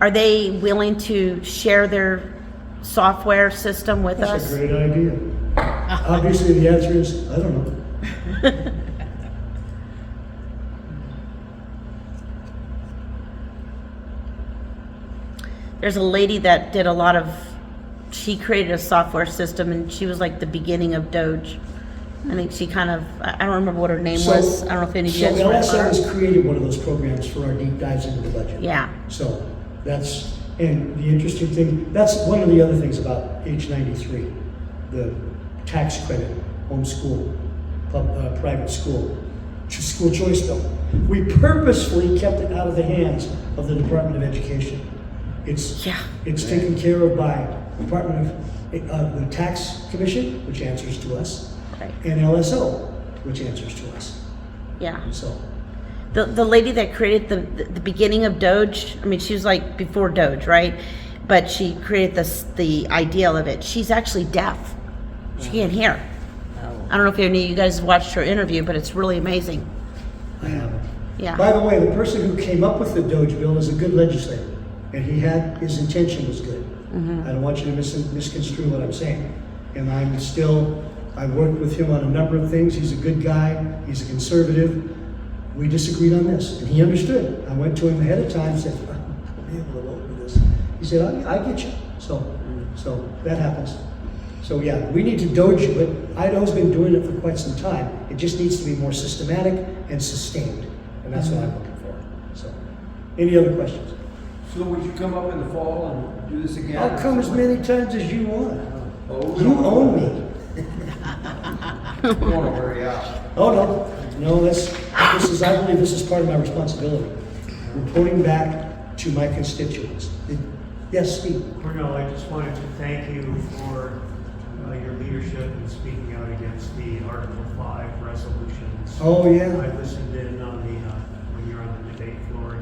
are they willing to share their software system with us? That's a great idea. Obviously, the answer is, I don't know. There's a lady that did a lot of, she created a software system and she was like the beginning of Doge. I think she kind of, I don't remember what her name was. I don't know if any of you guys So read LSO about her. has created one of those programs for our deep dives into the budget. Yeah. So that's, and the interesting thing, that's one of the other things about H93, the tax credit, homeschool, private school, school choice bill. We purposefully kept it out of the hands of the Department of Education. It's taken care of by Department of the Tax Commission, which answers to us, Right. and LSO, which answers to us. Yeah. So The lady that created the beginning of Doge, I mean, she was like before Doge, right? But she created the ideal of it. She's actually deaf. She can't hear. I don't know if any of you guys watched her interview, but it's really amazing. I haven't. Yeah. By the way, the person who came up with the Doge bill is a good legislator, and his intention was good. I don't want you to misconstrue what I'm saying. And I worked with him on a number of things. He's a good guy. He's a conservative. We disagreed on this, and he understood. I went to him ahead of time and said, I'll be able to vote for this. He said, I get you. So that happens. So yeah, we need to Doge, but Idaho's been doing it for quite some time. It just needs to be more systematic and sustained, and that's what I'm looking for. So, any other questions? So would you come up in the fall and do this again? I'll come as many times as you want. Oh, You own me. We don't want to wear you out. Oh, no, I believe this is part of my responsibility. Reporting back to my constituents. Yes, Steve? Cornel, I just wanted to thank you for your leadership in speaking out against the Article 5 resolutions. Oh, yeah. I listened in on when you're on the debate floor.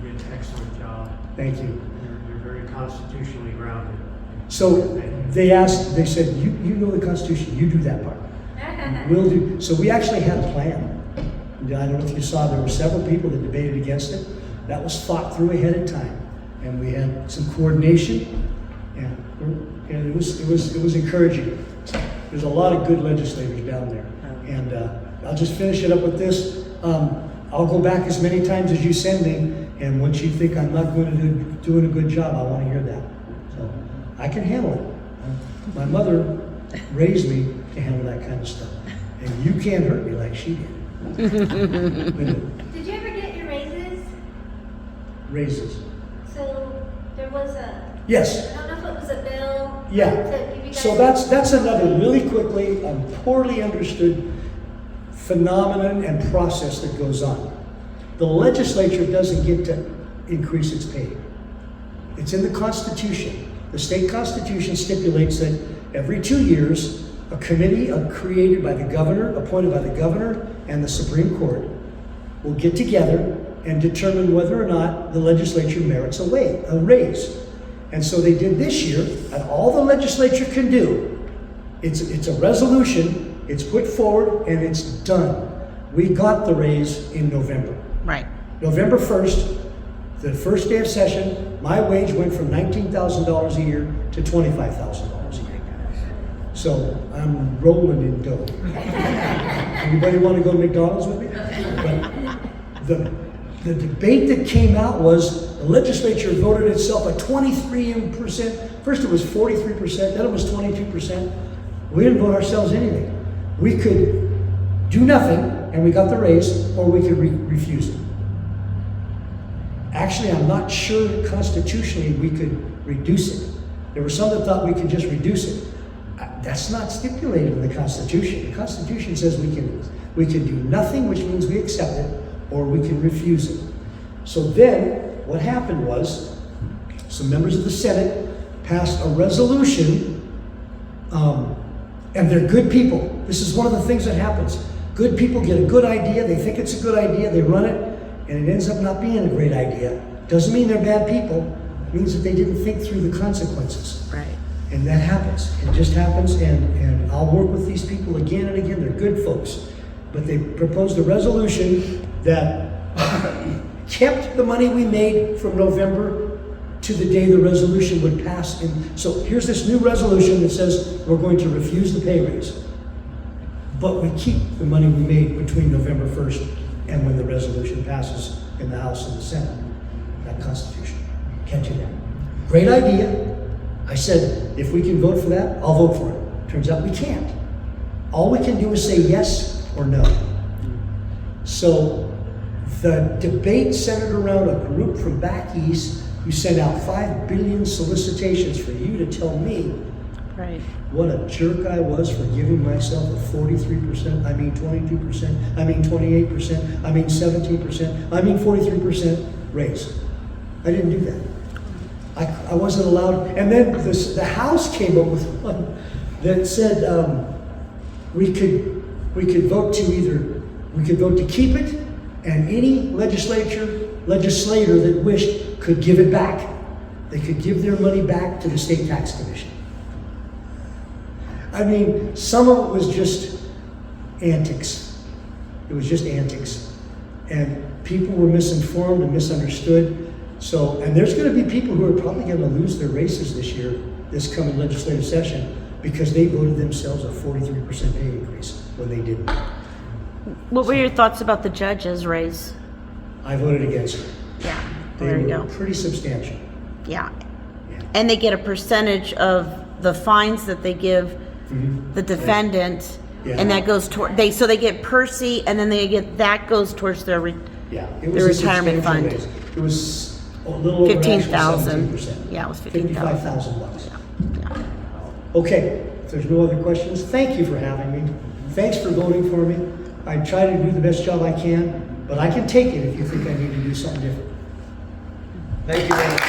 You did an excellent job. Thank you. You're very constitutionally grounded. So Thank you. they said, you know the Constitution, you do that part. We'll do. So we actually had a plan. I don't know if you saw, there were several people that debated against it. That was thought through ahead of time. And we had some coordination, and it was encouraging. There's a lot of good legislators down there. And I'll just finish it up with this. I'll go back as many times as you send me, and once you think I'm not doing a good job, I want to hear that. So I can handle it. My mother raised me to handle that kind of stuff. And you can't hurt me like she did. Did you ever get your raises? Raises. So there was Yes. I don't know if it was a bill. Yeah. To give you guys So that's another really quickly, poorly understood phenomenon and process that goes on. The legislature doesn't get to increase its pay. It's in the Constitution. The state constitution stipulates that every 2 years, a committee created by the governor, appointed by the governor and the Supreme Court, will get together and determine whether or not the legislature merits a raise. And so they did this year, and all the legislature can do, it's a resolution, it's put forward, and it's done. We got the raise in November. Right. November 1st, the first day of session, my wage went from $19,000 a year to $25,000 a year. So I'm rolling in dough. Anybody want to go to McDonald's with me? But the debate that came out was the legislature voted itself a 23%. First it was 43%, then it was 22%. We didn't vote ourselves anything. We could do nothing and we got the raise, or we could refuse it. Actually, I'm not sure that constitutionally we could reduce it. There were some that thought we could just reduce it. That's not stipulated in the Constitution. The Constitution says we can do nothing, which means we accept it, or we can refuse it. So then, what happened was, some members of the Senate passed a resolution, and they're good people. This is one of the things that happens. Good people get a good idea, they think it's a good idea, they run it, and it ends up not being a great idea. Doesn't mean they're bad people, it means that they didn't think through the consequences. Right. And that happens. It just happens, and I'll work with these people again and again. They're good folks. But they proposed a resolution that kept the money we made from November to the day the resolution would pass. And so here's this new resolution that says we're going to refuse the pay raise. But we keep the money we made between November 1st and when the resolution passes in the House and the Senate. That Constitution. Can't do that. Great idea. I said, if we can vote for that, I'll vote for it. Turns out we can't. All we can do is say yes or no. So the debate centered around a group from back east who sent out 5 billion solicitations for you to tell me Right. what a jerk I was for giving myself a 43%, I mean 22%, I mean 28%, I mean 17%, I mean 43% raise. I didn't do that. I wasn't allowed. And then the House came up with one that said we could vote to keep it, and any legislator that wished could give it back. They could give their money back to the State Tax Commission. I mean, some of it was just antics. It was just antics. And people were misinformed and misunderstood. So, and there's going to be people who are probably going to lose their races this year, this coming legislative session, because they voted themselves a 43% pay increase when they didn't. What were your thoughts about the judge's raise? I voted against it. Yeah, They there you were go. pretty substantial. Yeah. Yeah. And they get a percentage of the fines that they give Mhm. the defendant, Yeah. and that goes toward, so they get Percy, and then that goes towards their, Yeah, The it was a retirement substantial fund. raise. It was a little over actually 15,000. 17%. Yeah, it was 15,000. $55,000. Yeah. Okay, if there's no other questions, thank you for having me. Thanks for voting for me. I try to do the best job I can, but I can take it if you think I need to do something different. Thank you very much.